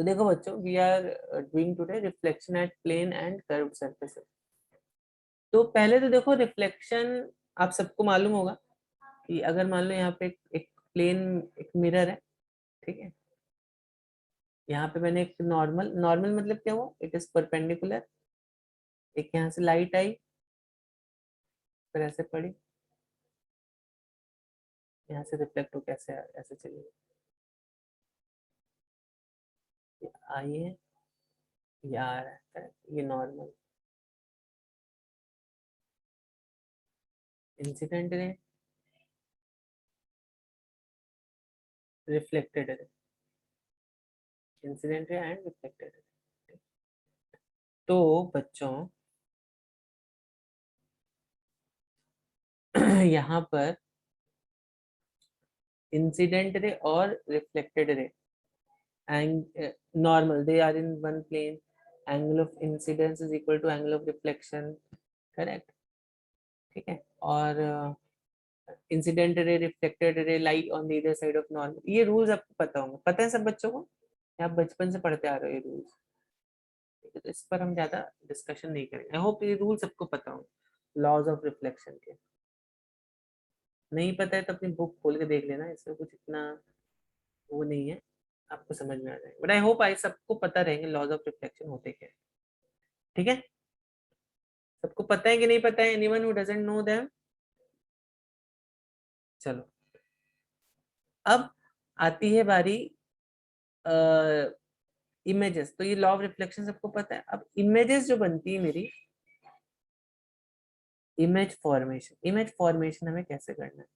तो देखो बच्चों, we are doing today reflection at plane and curved surfaces. तो पहले तो देखो रिफ्लेक्शन आप सबको मालूम होगा कि अगर मान लो यहाँ पे एक प्लेन, एक मिरर है, ठीक है। यहाँ पे मैंने एक नॉर्मल, नॉर्मल मतलब क्या हुआ, इट इज परपेंडिकुलर। एक यहाँ से लाइट आई, फिर ऐसे पड़ी, यहाँ से रिफ्लेक्ट हो कैसे ऐसे चली आई है, ये आ रहा है, correct, ये नॉर्मल। इंसिडेंट रे, रिफ्लेक्टेड रे, incident ray and reflected ray. तो बच्चों यहाँ पर इंसिडेंट रे और reflected ray normal, they are in one plane, angle of incidence is equal to angle of reflection, correct, ठीक है। और incident ray, reflected ray lie on the other side of normal, ये rules आपको पता होंगे, पता है सब बच्चों को, आप बचपन से पढ़ते आ रहे हो ये रूल्स, तो इस पर हम ज्यादा डिस्कशन नहीं करेंगे। आई होप ये रूल सबको पता होंगे लॉज ऑफ रिफ्लेक्शन के। नहीं पता है तो अपनी बुक खोल के देख लेना, इसमें कुछ इतना वो नहीं है, आपको समझ में आ जाएगा। बट आई होप आई सबको पता रहेंगे लॉज ऑफ रिफ्लेक्शन होते क्या है, ठीक है। सबको पता है कि नहीं पता है, anyone who doesn't know them? चलो, अब आती है बारी इमेजेस। तो ये लॉ ऑफ रिफ्लेक्शन सबको पता है। अब इमेजेस जो बनती है मेरी, इमेज फॉर्मेशन, इमेज फॉर्मेशन हमें कैसे करना है,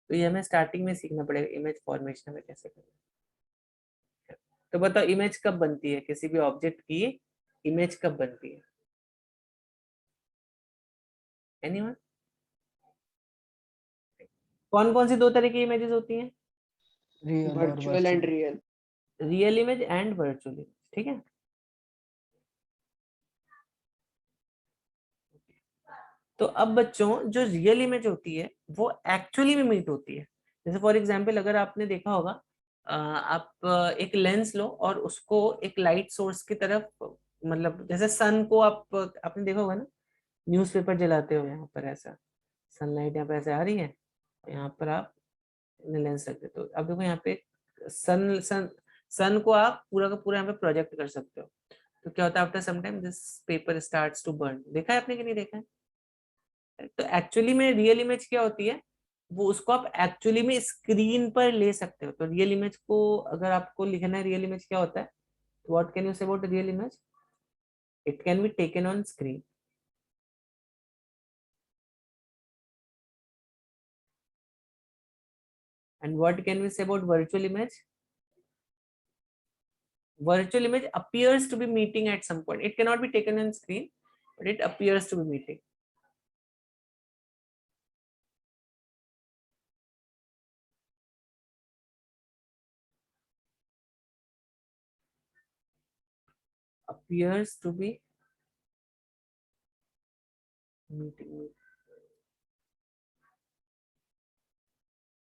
तो ये हमें स्टार्टिंग में सीखना पड़ेगा, इमेज फॉर्मेशन हमें कैसे करना है। तो बताओ इमेज कब बनती है, किसी भी ऑब्जेक्ट की इमेज कब बनती है, एनीवन? कौन कौन सी दो तरह की इमेजेस होती हैं? रियल और virtual and virtual. Real. Real image and virtual image, ठीक है। तो अब बच्चों जो रियल इमेज होती है वो एक्चुअली में मीट होती है। जैसे फॉर एग्जांपल अगर आपने देखा होगा, आप एक लेंस लो और उसको एक लाइट सोर्स की तरफ, मतलब जैसे सन को आप, आपने देखा होगा ना, न्यूज़पेपर जलाते हो, यहाँ पर ऐसा सनलाइट यहाँ पे ऐसे आ रही है, यहाँ पर आप लेंस रख देते हो। अब देखो यहाँ पे सन सन सन को आप पूरा का पूरा यहाँ पे प्रोजेक्ट कर सकते हो। तो क्या होता है, after some time this paper starts to burn. देखा है आपने कि नहीं देखा है? तो एक्चुअली में रियल इमेज क्या होती है, वो उसको आप एक्चुअली में स्क्रीन पर ले सकते हो। तो रियल इमेज को अगर आपको लिखना है, रियल इमेज क्या होता है, what can you say about real image? It can be taken on screen. And what can we say about virtual image? Virtual image appears to be meeting at some point. It cannot be taken on screen, but it appears to be meeting. Appears to be meeting,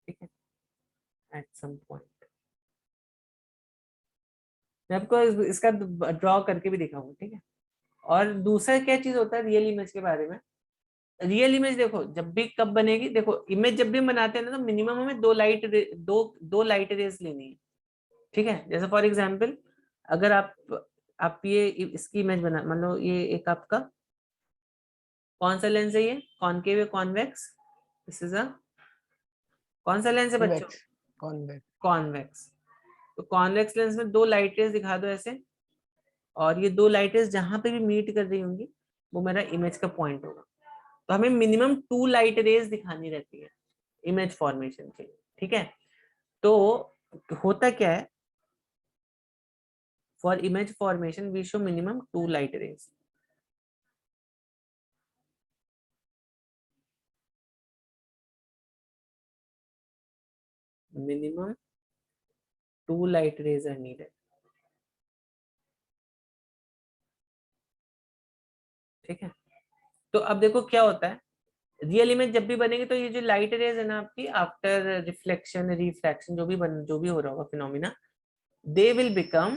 ठीक है, at some point. मैं आपको इसका draw करके भी दिखाऊंगा, ठीक है। और दूसरा क्या चीज होता है रियल इमेज के बारे में, रियल इमेज देखो जब भी कब बनेगी, देखो इमेज जब भी हम बनाते हैं ना, तो मिनिमम हमें दो लाइट रेज लेनी है, ठीक है। जैसे फॉर एग्जांपल अगर आप ये इसकी इमेज बना, मान लो ये एक आपका कौन सा लेंस है, ये कॉनकेव है, कॉन्वेक्स, दिस इज अ कौन सा लेंस है बच्चों? कॉन्वेक्स। कॉन्वेक्स। कॉन्वेक्स। तो कॉन्वेक्स लेंस में दो लाइट रेज दिखा दो ऐसे, और ये दो लाइट रेज जहां पे भी मीट कर रही होंगी वो मेरा इमेज का पॉइंट होगा। तो हमें मिनिमम 2 लाइट रेज दिखानी रहती है इमेज फॉर्मेशन के लिए, ठीक है। तो होता क्या है, for image formation we show minimum 2 light rays. Minimum 2 light rays are needed, ठीक है। तो अब देखो क्या होता है, रियल इमेज जब भी बनेगी तो ये जो लाइट रेज है ना आपकी, आफ्टर रिफ्लेक्शन रिफ्रैक्शन जो भी हो रहा होगा phenomena, they will become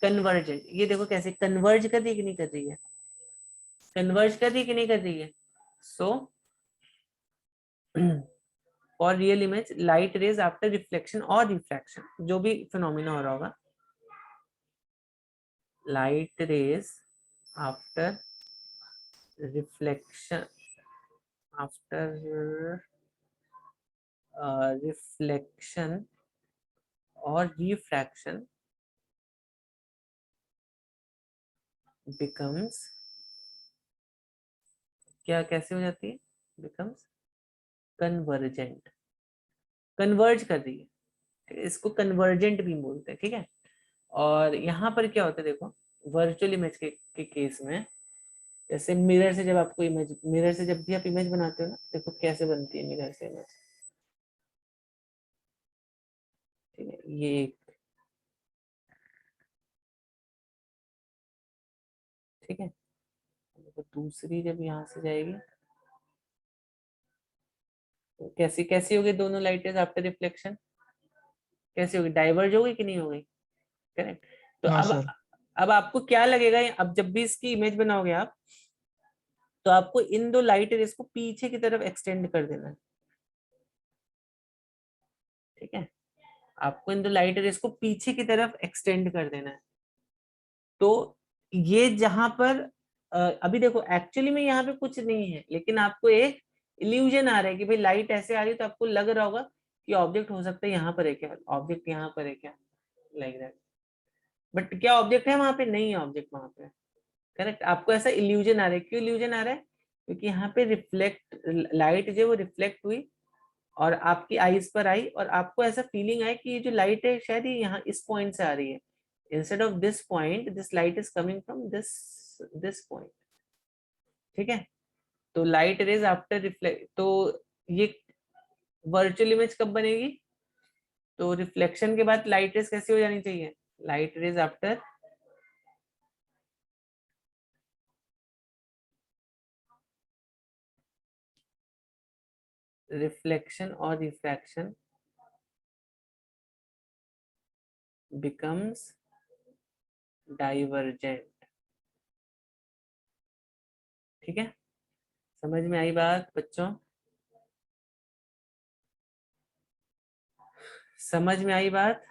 convergent. ये देखो कैसे कन्वर्ज कर रही है कि नहीं कर रही है, कन्वर्ज कर रही है कि नहीं कर रही है। So for real image light rays after reflection और रिफ्रैक्शन, जो भी फिनोमिना हो रहा होगा, light rays after reflection, after reflection or refraction becomes, क्या कैसे हो जाती है, becomes convergent, कन्वर्ज कर रही है, ठीक है? इसको कन्वर्जेंट भी बोलते हैं, ठीक है। और यहाँ पर क्या होता है देखो, वर्चुअल इमेज के केस में, जैसे मिरर से जब आपको इमेज, मिरर से जब भी आप इमेज बनाते हो ना, देखो कैसे बनती है मिरर से इमेज, ठीक है। ये एक, ठीक है, तो दूसरी जब यहाँ से जाएगी तो कैसी कैसी होगी दोनों लाइटें आफ्टर रिफ्लेक्शन, कैसी होगी, डाइवर्ज होगी कि नहीं होगी, करेक्ट। तो हाँ सर। अब आपको क्या लगेगा, अब जब भी इसकी इमेज बनाओगे आप, तो आपको इन दो लाइट रेस को पीछे की तरफ एक्सटेंड कर देना है, ठीक है। आपको इन दो लाइट रेस को पीछे की तरफ एक्सटेंड कर देना है। तो ये जहां पर अभी देखो एक्चुअली में यहाँ पे कुछ नहीं है, लेकिन आपको एक इल्यूजन आ रहा है कि भाई लाइट ऐसे आ रही है, तो आपको लग रहा होगा कि ऑब्जेक्ट हो सकता है यहाँ पर है क्या, ऑब्जेक्ट यहाँ पर है क्या, लाइक दैट। बट क्या ऑब्जेक्ट है वहां पे, नहीं है ऑब्जेक्ट वहां पे, करेक्ट। आपको ऐसा इल्यूजन आ रहा है, क्यों इल्यूजन आ रहा है, क्योंकि यहाँ पे रिफ्लेक्ट, लाइट जो है वो रिफ्लेक्ट हुई और आपकी आईज पर आई, और आपको ऐसा फीलिंग आया कि ये जो लाइट है शायद ये यहाँ इस पॉइंट से आ रही है, instead of this point this light is coming from this point, ठीक है। तो लाइट रेज आफ्टर रिफ्लेक्ट, तो ये वर्चुअल इमेज कब बनेगी, तो रिफ्लेक्शन के बाद लाइट रेज कैसी हो जानी चाहिए, लाइट रेज आफ्टर रिफ्लेक्शन और रिफ्रैक्शन becomes divergent, ठीक है। समझ में आई बात बच्चों, समझ में आई बात।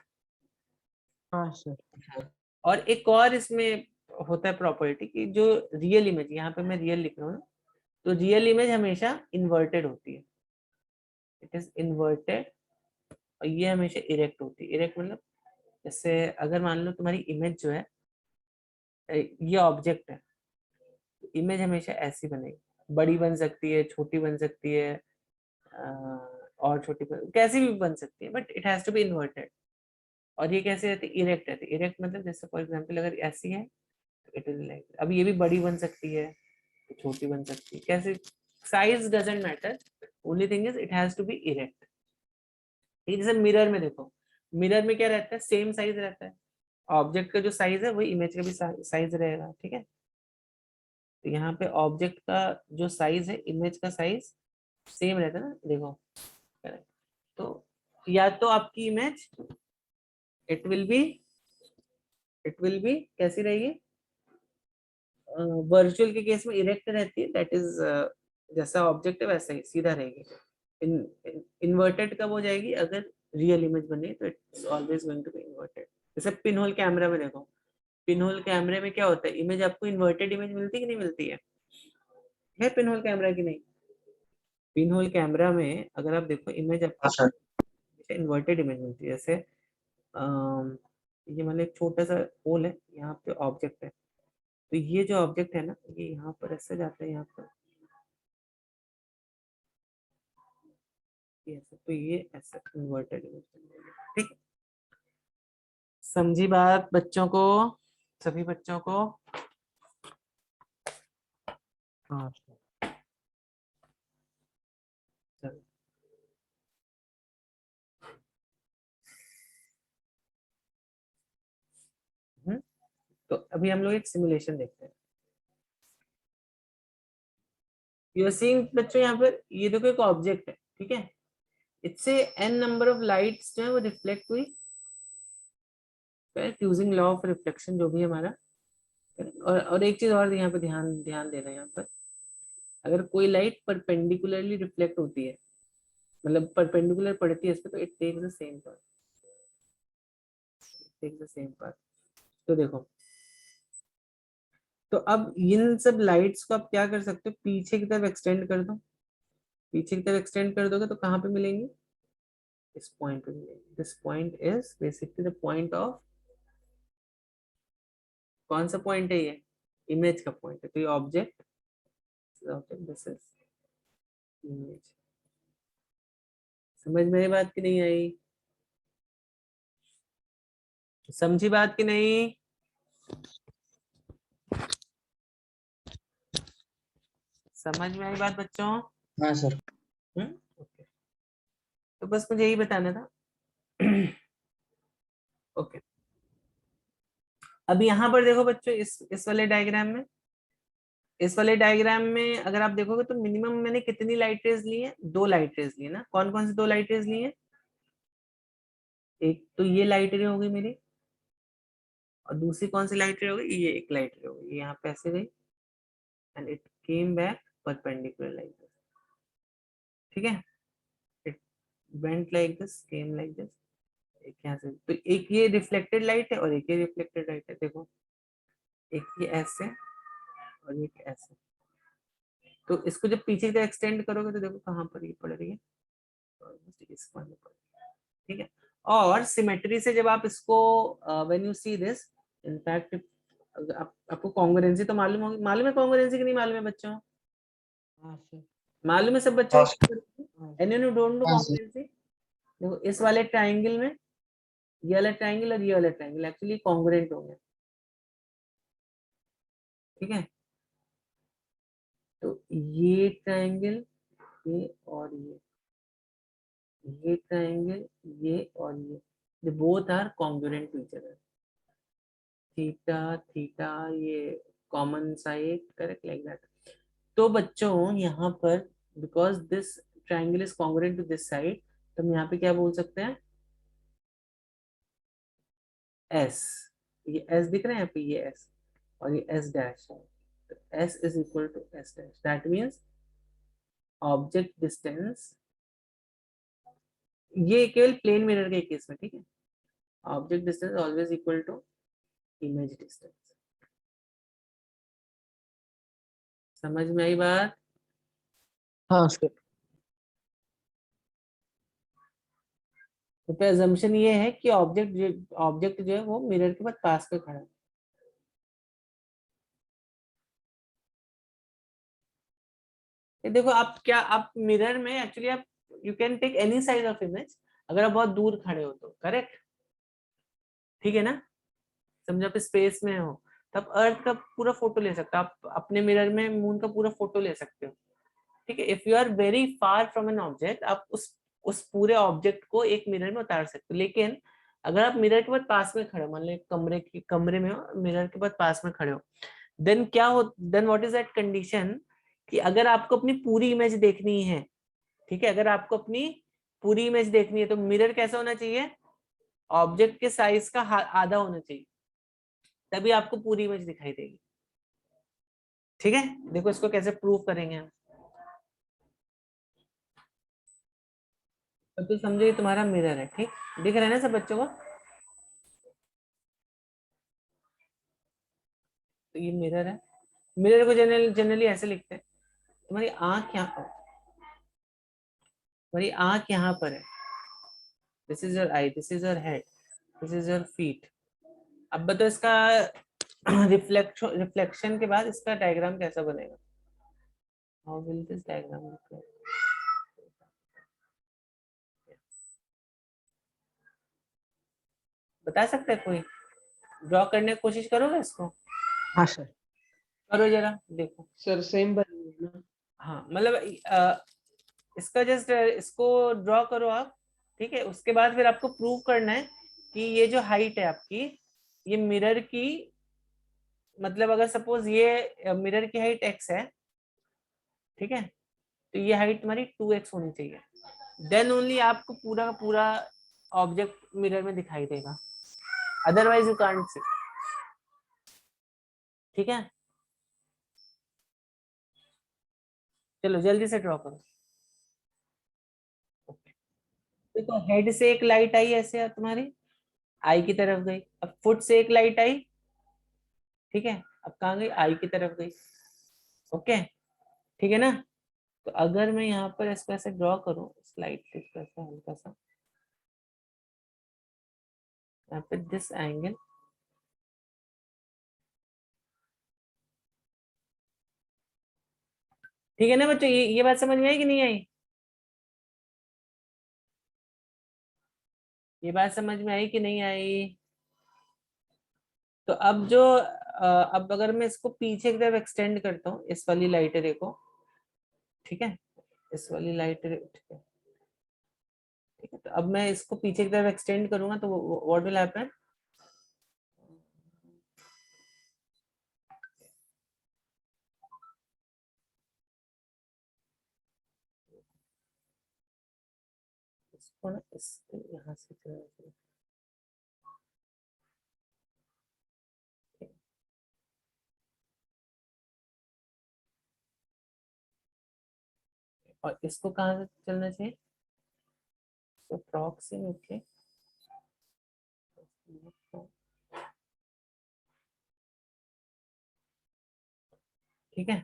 हाँ सर। और एक और इसमें होता है प्रॉपर्टी कि जो रियल इमेज, यहाँ पे मैं रियल लिख रहा हूँ ना, तो रियल इमेज हमेशा इन्वर्टेड होती है, इट इज इन्वर्टेड, और ये हमेशा इरेक्ट होती है। इरेक्ट मतलब जैसे अगर मान लो तुम्हारी इमेज जो है, ये ऑब्जेक्ट है, तो इमेज हमेशा ऐसी बनेगी, बड़ी बन सकती है, छोटी बन सकती है, और छोटी कैसी भी बन सकती है, but it has to be inverted. और ये कैसे रहती है, इरेक्ट रहती है। इरेक्ट मतलब जैसे फॉर एग्जांपल अगर ऐसी है तो इट इज लाइक, अब ये भी बड़ी बन सकती है तो छोटी बन सकती है, कैसे, size doesn't matter, only thing is it has to be erect. जैसे मिरर में देखो, मिरर में क्या रहता है, सेम साइज रहता है, ऑब्जेक्ट का जो साइज है वही इमेज का भी साइज रहेगा, ठीक है। तो यहाँ पे ऑब्जेक्ट का जो साइज है, इमेज का साइज सेम रहता है ना, देखो, correct। तो या तो आपकी image it will be, it will be कैसी रहेगी, वर्चुअल के केस में इरेक्ट रहती है, दैट इज जैसा ऑब्जेक्ट है वैसा ही सीधा रहेगी। इन्वर्टेड कब हो जाएगी, अगर रियल इमेज बने तो it's always going to be inverted. जैसे पिन होल कैमरा में देखो, पिन होल कैमरे में क्या होता है, इमेज आपको इन्वर्टेड इमेज मिलती है कि नहीं मिलती है पिन होल कैमरा की नहीं, पिन होल कैमरा में अगर आप देखो इमेज हाँ आपको सर। इन्वर्टेड इमेज मिलती है। जैसे ये मतलब एक छोटा सा होल है, यहाँ पे ऑब्जेक्ट है, तो ये जो ऑब्जेक्ट है ना, ये यहाँ पर ऐसे जाता है, यहाँ पर ये ऐसे, तो ये ऐसा इन्वर्टेड इमेज बन जाएगी, ठीक है। समझी बात बच्चों को, सभी बच्चों को, हाँ सर। चलो। तो अभी हम लोग एक सिमुलेशन देखते हैं। यू आर सीइंग बच्चों, यहाँ पर ये देखो एक ऑब्जेक्ट है, ठीक है, इससे एन नंबर ऑफ लाइट्स जो है वो रिफ्लेक्ट हुई, यूजिंग लॉ ऑफ रिफ्लेक्शन जो भी है हमारा। और एक चीज और यहाँ पे ध्यान ध्यान देना है, यहाँ पर अगर कोई लाइट परपेंडिकुलरली रिफ्लेक्ट होती है, मतलब परपेंडिकुलर पड़ती है इस पे, तो it takes the same path, takes the same path. तो देखो, तो अब इन सब लाइट्स को आप क्या कर सकते हो, पीछे की तरफ एक्सटेंड कर दो। पीछे की तरफ एक्सटेंड कर दोगे तो कहाँ पे मिलेंगे, इस पॉइंट पे मिलेंगे। This point is basically the point of, कौन सा पॉइंट है ये, इमेज का पॉइंट है। तो ये ऑब्जेक्ट, दिस इज इमेज। समझ में आई बात की नहीं आई, समझी बात की नहीं? समझ में आई बात बच्चों? हाँ सर। ओके, तो बस मुझे यही बताना था। ओके, अब यहाँ पर देखो बच्चों, इस वाले डायग्राम में, इस वाले डायग्राम में अगर आप देखोगे तो मिनिमम मैंने कितनी लाइट रेज ली है, 2 लाइट रेज ली है ना। कौन कौन सी 2 लाइट रेज ली है, एक तो ये लाइट रे होगी मेरी, और दूसरी कौन सी लाइट रे होगी, ये एक लाइट रे होगी, यहाँ पे ऐसे गई and it came back perpendicular like this. ठीक है, it went like this, came like this. एक यहाँ से, तो एक ये रिफ्लेक्टेड लाइट है और एक ये रिफ्लेक्टेड लाइट है। देखो, एक ये ऐसे और एक ऐसे। तो इसको जब पीछे की तरफ एक्सटेंड करोगे तो देखो कहाँ पर ये पड़ रही है, इस पॉइंट पर। ठीक है, और सिमेट्री से जब आप इसको, when you see this, in fact आपको कॉन्ग्रुएंसी तो मालूम होगी, मालूम है कॉन्ग्रुएंसी कि नहीं मालूम है बच्चों? हाँ सर। मालूम है सब बच्चों को? Anyone who don't know congruency? देखो, इस वाले ट्रायंगल में ये वाला ट्रायंगल और ये वाला ट्रायंगल एक्चुअली कॉन्ग्रुएंट होंगे। ठीक है, तो ये ट्रायंगल, ये और ये ट्रायंगल, ये और ये both are congruent to each other. Theta theta, ये common side, correct, like that. तो बच्चों यहाँ पर, because this triangle is congruent to this side, तो हम यहाँ पे क्या बोल सकते हैं, एस, ये एस दिख रहा है यहाँ पे, ये एस और ये एस डैश, तो S is equal to S dash. That means object distance, ये केवल प्लेन मिरर के केस में, ठीक है, object distance always equal to image distance. समझ में आई बात? हाँ सर। तो अजम्पशन ये है कि ऑब्जेक्ट जो है वो मिरर के बाद पास में खड़ा है। ये देखो, आप क्या, आप मिरर में एक्चुअली आप, you can take any size of image, अगर आप बहुत दूर खड़े हो तो, करेक्ट, ठीक है ना। समझो आप स्पेस में हो, तो आप अर्थ का पूरा फोटो ले सकते हो, आप अपने मिरर में मून का पूरा फोटो ले सकते हो। ठीक है, if you are very far from an object, आप उस पूरे ऑब्जेक्ट को एक मिरर में उतार सकते हो। लेकिन अगर आप मिरर के बाद पास में खड़े हो, मान लो एक कमरे में हो, मिरर के बाद पास में खड़े हो, देन क्या हो, then what is that condition, कि अगर आपको अपनी पूरी इमेज देखनी है, ठीक है, अगर आपको अपनी पूरी इमेज देखनी है, तो मिरर कैसा होना चाहिए, ऑब्जेक्ट के साइज का आधा होना चाहिए, तभी आपको पूरी इमेज दिखाई देगी। ठीक है, देखो इसको कैसे प्रूव करेंगे हम। तो समझो ये तुम्हारा मिरर है, ठीक, दिख रहा है ना सब बच्चों को? तो ये मिरर है, मिरर को जनरली ऐसे लिखते हैं, तुम्हारी आंख यहाँ पर, तुम्हारी आंख यहाँ पर है, this is your I, this is your head, this is your feet. अब बताओ इसका रिफ्लेक्शन के बाद इसका डायग्राम कैसा बनेगा, how will this diagram look like? बता सकता है कोई? ड्रॉ करने की कोशिश करोगे इसको? हाँ सर। करो जरा, देखो। सर सेम बनेगा ना? हाँ, मतलब इसका जस्ट इसको ड्रॉ करो आप, ठीक है। उसके बाद फिर आपको प्रूव करना है कि ये जो हाइट है आपकी, ये मिरर की, मतलब अगर सपोज ये मिरर की हाइट x है, ठीक है, तो ये हाइट तुम्हारी 2x होनी चाहिए, देन ओनली आपको पूरा का पूरा ऑब्जेक्ट मिरर में दिखाई देगा। Otherwise you can't see. ठीक है, चलो जल्दी से ड्रॉ करो। देखो हेड से एक लाइट आई ऐसे तुम्हारी, आई की तरफ गई। अब फुट से एक लाइट आई, ठीक है, अब कहाँ गई, आई की तरफ गई। ओके, ठीक है ना। तो अगर मैं यहाँ पर इसको ऐसे ड्रॉ करूँ स्लाइटली, ऐसा हल्का सा यहाँ पे दिस एंगल, ठीक है ना बच्चों, ये बात समझ में आई कि नहीं आई? ये बात समझ में आई कि नहीं आई? तो अब जो अब अगर मैं इसको पीछे की तरफ एक्सटेंड करता हूँ, इस वाली लाइट रे को, ठीक है, इस वाली लाइट रे, ठीक है, ठीक है, तो अब मैं इसको पीछे की तरफ एक्सटेंड करूंगा तो व्हाट विल हैपन, इसको ना इसको यहाँ से चला जाए। और इसको कहाँ से चलना चाहिए, तो अप्रॉक्सीमेटली, ठीक है।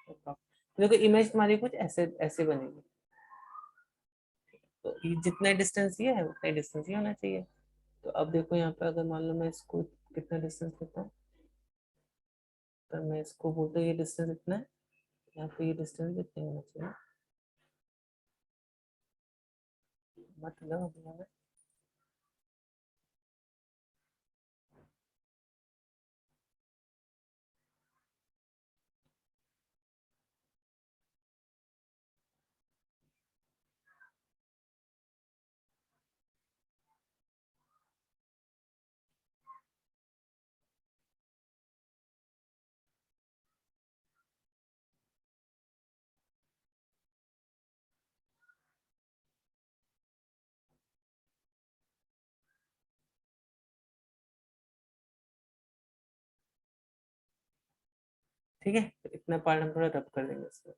तो देखो इमेज तुम्हारी कुछ ऐसे ऐसे बनेगी। तो ये जितना डिस्टेंस ये है उतना डिस्टेंस ही होना चाहिए। तो अब देखो यहाँ पे अगर मान लो मैं इसको कितना डिस्टेंस लेता हूँ, तो मैं इसको बोलता हूँ ये डिस्टेंस इतना है, यहाँ पे ये डिस्टेंस इतना होना चाहिए। मतलब अभी हमें ठीक है, तो इतना पार्ट हम थोड़ा रब कर देंगे इसमें,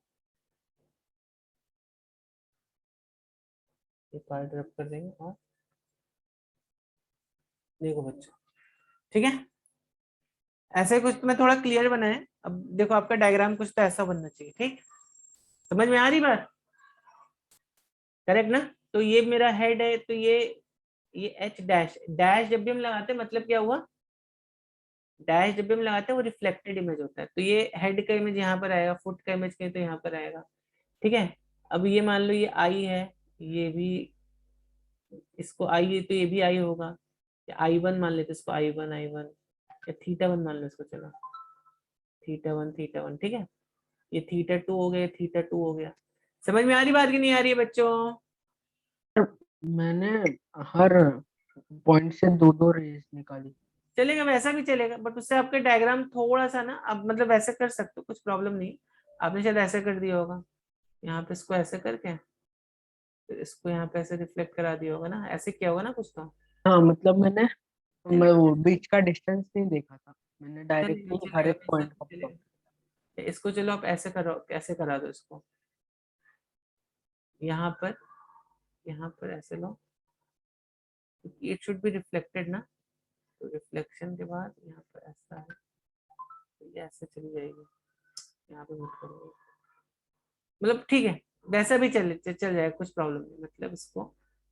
ये पार्ट रब कर देंगे। और देखो बच्चों, ठीक है, ऐसे कुछ मैं थोड़ा क्लियर बनाए। अब देखो आपका डायग्राम कुछ तो ऐसा बनना चाहिए, ठीक, समझ में आ रही बात, करेक्ट ना। तो ये मेरा हेड है, तो ये एच डैश डैश जब भी हम लगाते हैं मतलब क्या हुआ, डैश जब भी हम लगाते हैं वो रिफ्लेक्टेड इमेज होता है। तो ये हेड का इमेज यहाँ पर आएगा, फुट का इमेज कहीं तो यहाँ पर आएगा, ठीक है। अब ये मान लो ये आई है, ये भी इसको आई है तो ये भी आई होगा, आई वन मान लेते इसको, आई वन या थीटा वन मान लो इसको, चलो थीटा वन, ठीक है। ये थीटा टू हो गया, थीटा टू हो गया। समझ में आ रही बात की नहीं आ रही है बच्चों? मैंने हर पॉइंट से दो दो रेज निकाली। चलेगा, वैसा भी चलेगा, बट उससे आपका डायग्राम थोड़ा सा ना, अब मतलब वैसे कर सकते हो, कुछ प्रॉब्लम नहीं। आपने शायद ऐसे कर दिया होगा, यहाँ पे इसको ऐसे करके फिर इसको यहाँ पे ऐसे रिफ्लेक्ट करा दिया होगा ना, ऐसे किया होगा ना कुछ तो। हाँ मतलब मैं चलेगा वो बीच का डिस्टेंस नहीं देखा था, मैंने चलेगा डायरेक्टली हर चलेगा, एक वैसा पॉइंट भी का plot। चलेगा। इसको चलो आप ऐसे करो, कैसे करा दो इसको, यहाँ पर, यहाँ पर ऐसे लो, क्योंकि इट शुड बी रिफ्लेक्टेड ना। तो रिफ्लेक्शन के बाद यहाँ पर ऐसा है, तो ये ऐसे चली जाएगी, यहाँ पे मत करो, मतलब ठीक है, वैसा भी चल जाएगा, कुछ प्रॉब्लम नहीं। मतलब इसको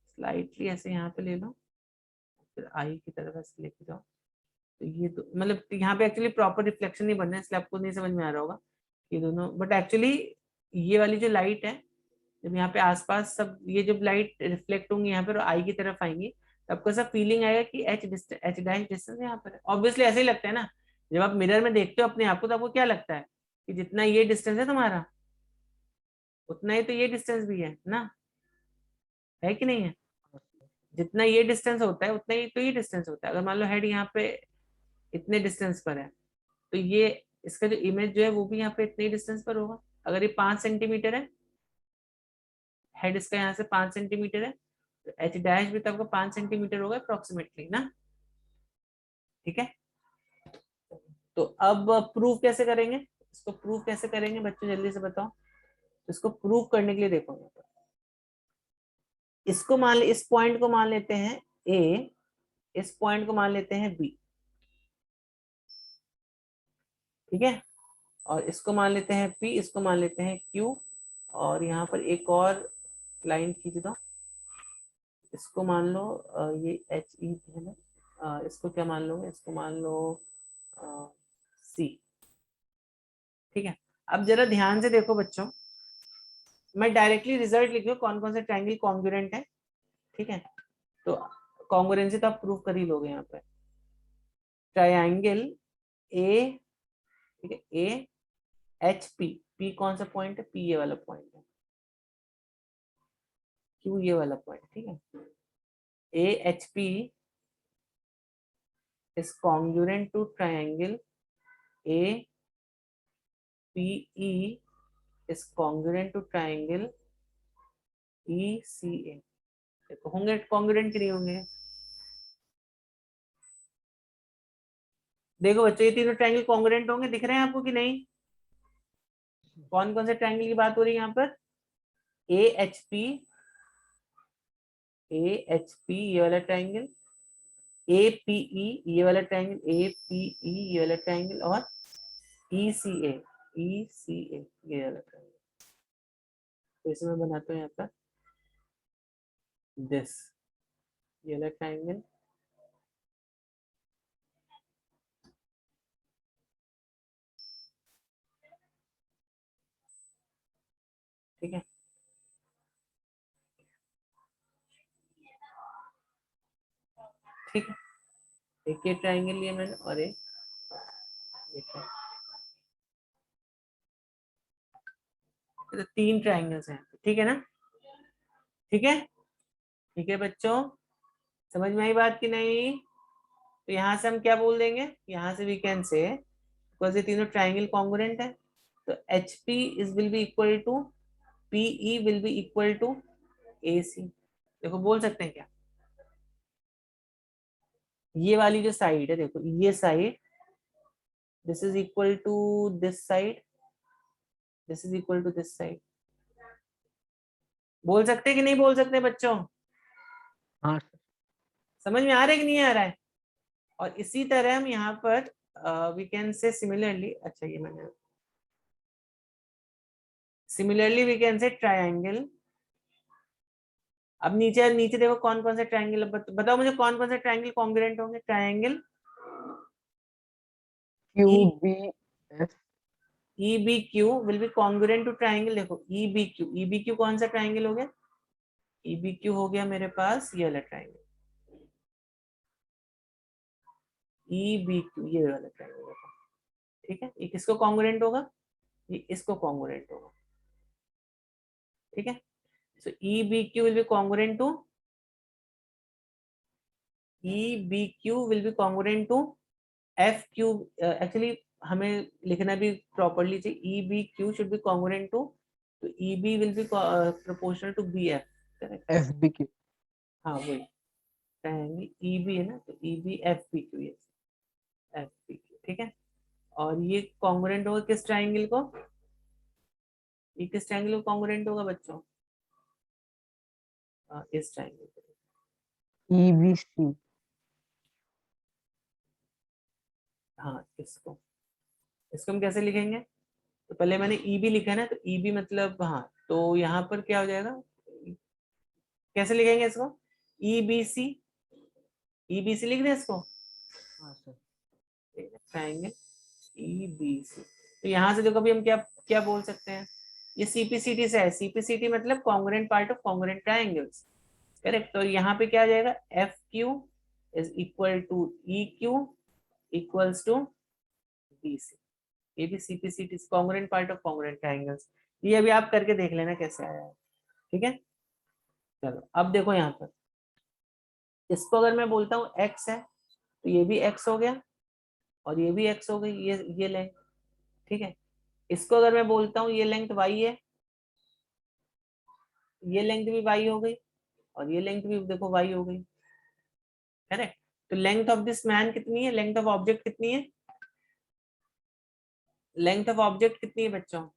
स्लाइटली ऐसे यहाँ पे ले लो, फिर आई की तरफ ऐसे लेके जाओ। तो ये तो मतलब यहाँ पे एक्चुअली प्रॉपर रिफ्लेक्शन नहीं बनना है, इसलिए आपको नहीं समझ में आ रहा होगा ये दोनों, बट एक्चुअली ये वाली जो लाइट है, जब यहाँ पे आसपास सब ये जब लाइट रिफ्लेक्ट होंगी यहाँ पर और आई की तरफ आएंगी, तो आपको ऐसा फीलिंग आएगा कि एच डैश डिस्टेंस यहाँ पर है। ऑब्वियसली ऐसे ही लगता है ना, जब आप मिरर में देखते हो अपने आप को, तो आपको क्या लगता है कि जितना ये डिस्टेंस है तुम्हारा, उतना ही तो ये डिस्टेंस भी है ना, है कि नहीं है? जितना ये डिस्टेंस होता है उतना ही तो ये डिस्टेंस होता है। अगर मान लो हेड यहाँ पे इतने डिस्टेंस पर है, तो ये इसका जो इमेज जो है वो भी यहाँ पे इतने डिस्टेंस पर होगा। अगर ये 5 सेंटीमीटर है, हेड इसका यहाँ से 5 सेंटीमीटर है, तो एच डैश भी तो आपका 5 सेंटीमीटर होगा अप्रोक्सीमेटली ना। ठीक है, तो अब प्रूव कैसे करेंगे, इसको प्रूव कैसे करेंगे बच्चों, जल्दी से बताओ। इसको प्रूव करने के लिए देखो यहाँ पर, इसको मान ले, इस पॉइंट को मान लेते हैं ए, इस पॉइंट को मान लेते हैं बी, ठीक है, और इसको मान लेते हैं पी, इसको मान लेते हैं क्यू, और यहाँ पर एक और लाइन खींच दो, इसको मान लो ये एच ई है ना, इसको क्या मान लो, इसको मान लो सी, ठीक है। अब जरा ध्यान से देखो बच्चों, मैं डायरेक्टली रिजल्ट लिख रहा हूँ कौन कौन से ट्रायंगल कॉन्ग्रुएंट है, ठीक है, तो कॉन्ग्रुएंसी तो आप प्रूव कर ही लोगे यहाँ पे। ट्रायंगल ए, ठीक है, ए एच पी, पी कौन सा पॉइंट है, पी ये वाला पॉइंट है, क्यू ये वाला पॉइंट, ठीक है, A H P is congruent to triangle APE is congruent to triangle ECA। देखो होंगे कॉन्ग्रुएंट कि नहीं होंगे, देखो बच्चों ये तीनों ट्रायंगल कॉन्ग्रुएंट होंगे, दिख रहे हैं आपको कि नहीं, कौन कौन से ट्रायंगल की बात हो रही है यहाँ पर, A H P, A H P ये वाला ट्रायंगल, ए पी ई ये वाला ट्रायंगल, ए पी ई ये वाला ट्रायंगल, और ई सी ए, ई सी ए ये वाला ट्रायंगल। तो इसे मैं बनाता हूँ यहाँ पर दिस, ये वाला ट्रायंगल, ठीक है, ठीक है, एक ये ट्रायंगल लिया मैंने और एक तो तीन ट्रायंगल्स हैं, ठीक है ना, ठीक है, ठीक है बच्चों, समझ में आई बात कि नहीं। तो यहाँ से हम क्या बोल देंगे, यहाँ से वी कैन से बिकॉज ये तीनों ट्रायंगल कॉन्ग्रुएंट है, तो H P is will be equal to P E will be equal to A C. देखो बोल सकते हैं क्या, ये वाली जो साइड है, देखो ये side, this is equal to this side, this is equal to this side, बोल सकते हैं कि नहीं बोल सकते बच्चों, हाँ सर। समझ में आ रहा है कि नहीं आ रहा है। और इसी तरह हम यहाँ पर वी कैन से सिमिलरली, अच्छा ये मैंने, similarly we can say triangle, अब नीचे नीचे देखो कौन कौन से ट्रायंगल, बताओ मुझे कौन कौन से ट्रायंगल कॉन्ग्रुएंट होंगे, triangle Q E, B F, E B Q will be congruent to triangle, देखो E B Q, E B Q कौन सा ट्रायंगल हो गया, ई बी क्यू हो गया मेरे पास ये वाला ट्रायंगल, ई बी क्यू ये वाला ट्रायंगल होगा, ठीक है, ये किसको कॉन्ग्रुएंट होगा, ये इसको कॉन्ग्रुएंट होगा, ठीक है, so E B Q will be congruent to, E B Q will be congruent to F Q, actually हमें लिखना भी प्रॉपरली चाहिए, E B Q should be congruent to, तो E B will be proportional to B F, correct, F B Q. हाँ वही triangle E B है ना, तो E B F B Q, ये एफ बी क्यू, ठीक है, और ये कॉन्ग्रुएंट होगा किस ट्रायंगल को, ये किस ट्रायंगल को कॉन्ग्रुएंट होगा बच्चों, इस ट्रायंगल को, ई बी सी। हाँ इसको, इसको हम कैसे लिखेंगे, तो पहले मैंने ई बी लिखा है ना, तो ई बी मतलब हाँ, तो यहाँ पर क्या हो जाएगा, कैसे लिखेंगे इसको, ई बी सी, ई बी सी लिख दें इसको, हाँ sir. Triangle E B C, तो यहाँ से देखो अभी हम क्या क्या बोल सकते हैं, ये सीपीसीटी से है, सीपीसीटी मतलब congruent part of congruent triangles, correct, तो यहाँ पे क्या आ जाएगा, F Q is equal to E Q equals to B C, ये भी CPCT congruent part of congruent triangles, ये अभी आप करके देख लेना कैसे आया है, ठीक है। चलो अब देखो यहाँ पर, इसको अगर मैं बोलता हूँ x है, तो ये भी x हो गया और ये भी x हो गई, ये लेंथ, ठीक है, इसको अगर मैं बोलता हूँ ये लेंथ y है, ये लेंथ भी y हो गई और ये लेंथ भी देखो y हो गई, करेक्ट, तो लेंथ ऑफ दिस मैन कितनी है, लेंथ ऑफ ऑब्जेक्ट कितनी है, लेंथ ऑफ ऑब्जेक्ट कितनी है बच्चों,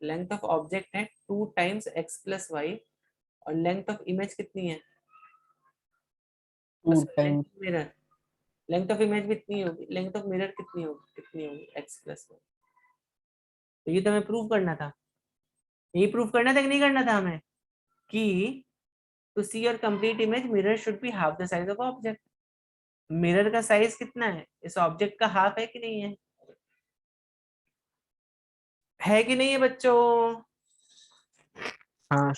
लेंथ ऑफ ऑब्जेक्ट है 2 टाइम्स x प्लस वाई, और लेंथ ऑफ इमेज कितनी है, 2 times mirror, length of image भी इतनी होगी, लेंथ ऑफ मिरर कितनी होगी x प्लस वाई। तो ये तो हमें प्रूव करना था, यही प्रूव करना था कि नहीं करना था हमें, कि to see your complete image mirror should be half the size of object. Mirror का साइज कितना है, इस ऑब्जेक्ट का हाफ है कि नहीं है कि नहीं है बच्चों? हाँ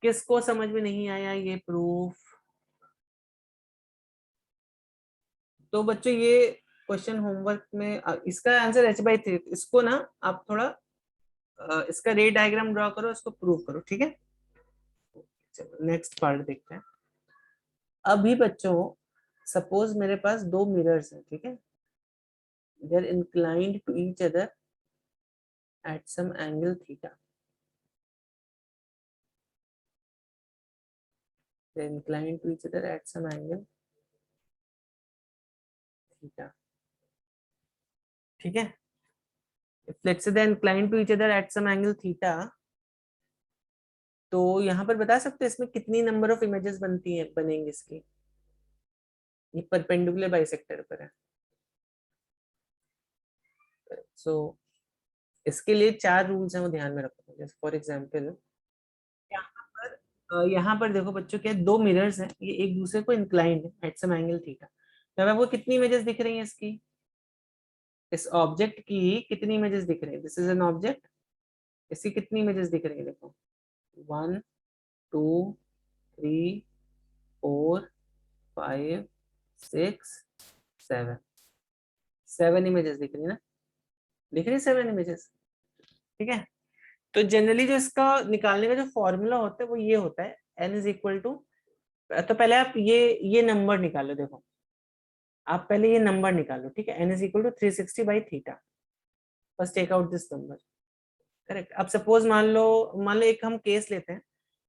किसको समझ में नहीं आया ये प्रूफ? तो बच्चों ये क्वेश्चन होमवर्क में इसका आंसर h/3, इसको ना आप थोड़ा इसका रे डायग्राम ड्रॉ करो, इसको प्रूव करो, ठीक है। चलो नेक्स्ट पार्ट देखते हैं। अभी बच्चों सपोज मेरे पास दो मिरर्स हैं, ठीक है, they are inclined to each other at some angle theta, they are inclined to each other at some angle theta, ठीक है। let's say they are inclined to each other at some angle theta, तो यहाँ पर बता सकते हैं इसमें कितनी नंबर ऑफ इमेजेस बनती हैं, बनेंगी इसकी, ये परपेंडिकुलर बाइसेक्टर पर है। सो इसके लिए 4 रूल्स हैं, वो ध्यान में रखो। जैसे फॉर एग्जांपल यहाँ पर देखो बच्चों, क्या दो मिरर्स हैं, ये एक दूसरे को इंक्लाइंड है एट सम एंगल थीटा, तो अब आपको कितनी इमेजेस दिख रही हैं इसकी, इस ऑब्जेक्ट की कितनी इमेजेस दिख रही है, दिस इज एन ऑब्जेक्ट, इसकी कितनी इमेजेस दिख रही है, देखो 1 2 3 4 5 6 7, 7 इमेजेस दिख रही है ना, दिख रही है 7 इमेजेस, ठीक है। तो जनरली जो इसका निकालने का जो फॉर्मूला होता है वो ये होता है, n इज इक्वल टू, तो पहले आप ये नंबर निकालो, देखो आप पहले ये नंबर निकालो, ठीक है, n इज इक्वल टू 360/थीटा, first take out this number, correct. अब सपोज मान लो एक हम केस लेते हैं,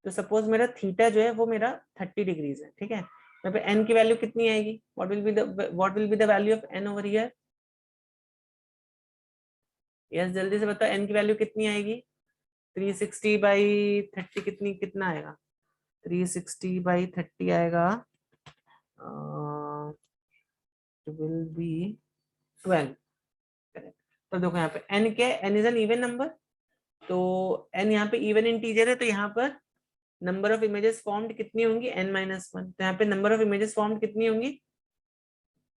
तो सपोज मेरा थीटा जो है वो मेरा 30 डिग्रीज है, ठीक है। यहाँ पे n की वैल्यू कितनी आएगी, what will be the value of n over here, yes जल्दी से बताओ n की वैल्यू कितनी आएगी, 360/30 कितना आएगा, 360/30 आएगा, विल बी 12, करेक्ट। तो देखो यहाँ पे n क्या है, n is an even number, तो n यहाँ पे इवन इंटीजर है, तो यहाँ पर नंबर ऑफ इमेजेस फॉर्म्ड कितनी होंगी, n-1, तो यहाँ पे नंबर ऑफ इमेजेस फॉर्म्ड कितनी होंगी,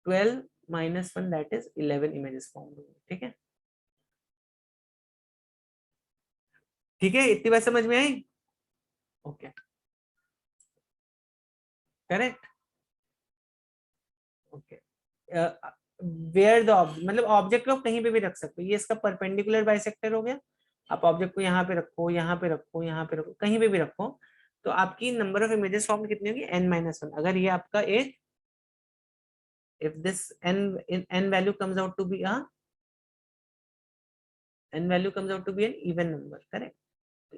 12 - 1 दैट इज 11 इमेजेस फॉर्म्ड होंगी, ठीक है। ठीक है, इतनी बात समझ में आई, okay correct, okay. Where the object, मतलब ऑब्जेक्ट को कहीं पे भी रख सकते हो, ये इसका परपेंडिकुलर बाइसेक्टर हो गया, आप ऑब्जेक्ट को यहाँ पे रखो, यहाँ पे रखो, यहाँ पे रखो, कहीं पे भी रखो, तो आपकी नंबर ऑफ इमेजेस फॉर्म कितनी होगी, n-1, अगर ये आपका एक, if this n value comes out to be a n value comes out to be an even number, correct.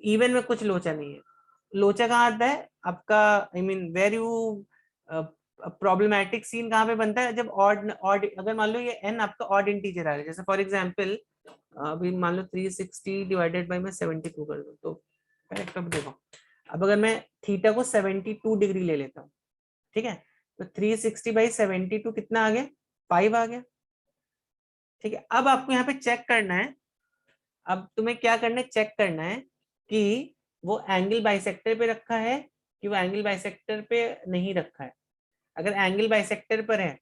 Even में कुछ लोचा नहीं है, लोचा कहाँ आता है आपका, I mean where you problematic scene कहाँ पे बनता है, जब ऑड ऑड, अगर मान लो ये n आपका ऑड इंटीजर आ रहा है, जैसे फॉर एग्जांपल अभी मान लो 360 डिवाइडेड बाय मैं 72 कर दूं, तो करेक्ट। अब देखो, अब अगर मैं थीटा को 72 डिग्री ले लेता हूँ, ठीक है, तो 360/72 कितना आ गया, 5 आ गया, ठीक है। अब आपको यहाँ पे चेक करना है, अब तुम्हें क्या करना है, चेक करना है कि वो एंगल बाइसेक्टर पे रखा है कि वो एंगल बाइसेक्टर पे नहीं रखा है। अगर एंगल बाइसेक्टर पर है,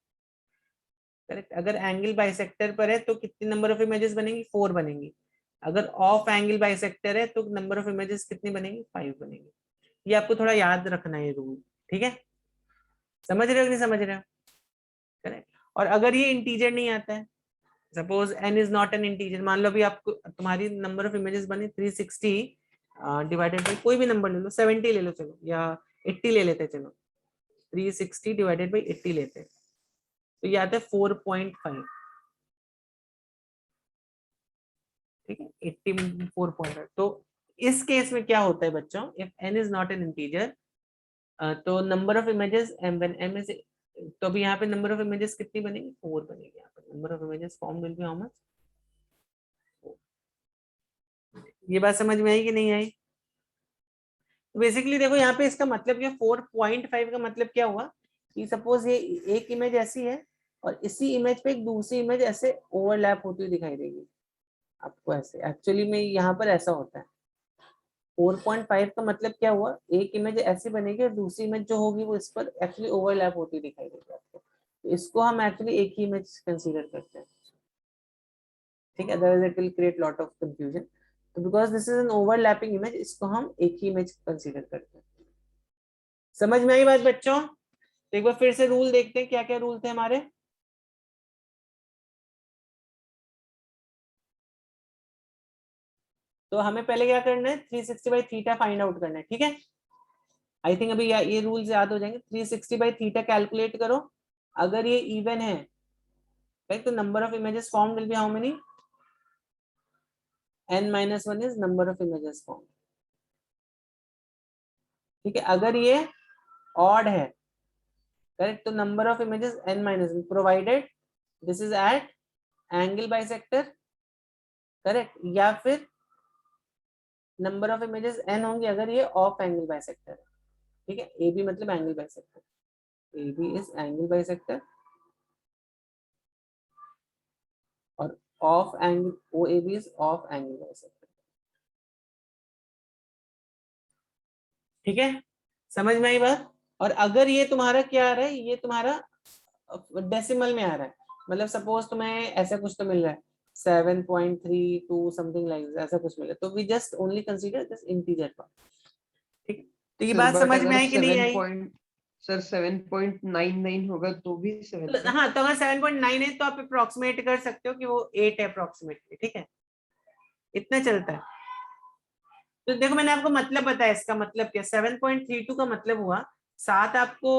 करेक्ट, अगर एंगल बाइसेक्टर पर है तो कितनी नंबर ऑफ इमेजेस बनेंगी, 4 बनेंगी। अगर ऑफ एंगल बाइसेक्टर है तो नंबर ऑफ इमेजेस कितनी बनेंगी, 5 बनेंगी। ये आपको थोड़ा याद रखना है रूल, ठीक है, समझ रहे हो कि नहीं समझ रहे हो, करेक्ट। और अगर ये इंटीजर नहीं आता है, suppose n is not an integer, मान लो अभी आपको तुम्हारी नंबर ऑफ इमेजेस बनी 360 डिवाइडेड बाई कोई भी नंबर ले लो, 70 ले लो चलो, या 80 ले लेते, चलो 360 डिवाइडेड बाई 80 लेते हैं, तो ये आता है 4.5, ठीक है, 80 में 4.5। तो इस केस में क्या होता है बच्चों, if n is not an integer, तो number of images m when m is, तो अभी यहाँ पे नंबर ऑफ इमेजेस कितनी बनेगी, 4 बनेगी यहाँ पे। Number of images form will be how much. ये बात समझ में आई कि नहीं आई? तो बेसिकली देखो यहाँ पे इसका मतलब क्या, 4.5 का मतलब क्या हुआ कि सपोज ये एक इमेज ऐसी है और इसी इमेज पे एक दूसरी इमेज ऐसे ओवरलैप होती हुई दिखाई देगी आपको ऐसे। एक्चुअली में यहाँ पर ऐसा होता है। 4.5 का मतलब क्या हुआ, एक इमेज ऐसी बनेगी और दूसरी इमेज जो होगी वो इस पर एक्चुअली ओवरलैप होती दिखाई देगी आपको। तो इसको हम एक्चुअली एक ही इमेज कंसीडर करते हैं, ठीक है। Otherwise it will create lot of confusion. तो because this is an overlapping image, इसको हम एक ही इमेज कंसीडर करते हैं। समझ में आई बात बच्चों? तो एक बार फिर से रूल देखते हैं, क्या क्या रूल थे हमारे। तो हमें पहले क्या करना है, 360 बाई थीटा फाइंड आउट करना है, ठीक है। आई थिंक अभी ये रूल्स याद हो जाएंगे। 360 बाई थीटा कैलकुलेट करो। अगर ये इवन है राइट, तो number of images form will be how many, n-1 is number of images form, ठीक है। अगर ये ऑड है करेक्ट, तो number of images n-1 provided this is at angle bisector correct, या फिर नंबर ऑफ इमेजेस n होंगे अगर ये ऑफ एंगल बाइसेक्टर है, ठीक है। ए बी मतलब angle bisector, A B is angle bisector और of angle O A B is of angle bisector, ठीक है। समझ में आई बात? और अगर ये तुम्हारा क्या आ रहा है, ये तुम्हारा डेसिमल में आ रहा है, मतलब सपोज तुम्हें ऐसा कुछ तो मिल रहा है 7.32 समथिंग लाइक ऐसा कुछ मिल रहा है, तो we just only consider this integer part, ठीक है। तो ये सर बात बट समझ में अगर आई कि नहीं आई? सर 7.99 होगा तो भी 7 तो है। हाँ, तो अगर 7.9 है तो आप अप्रोक्सीमेट कर सकते हो कि वो 8 है अप्रोक्सीमेटली, ठीक है। इतना चलता है। तो देखो मैंने आपको मतलब बताया, इसका मतलब क्या, 7.32 का मतलब हुआ 7 आपको,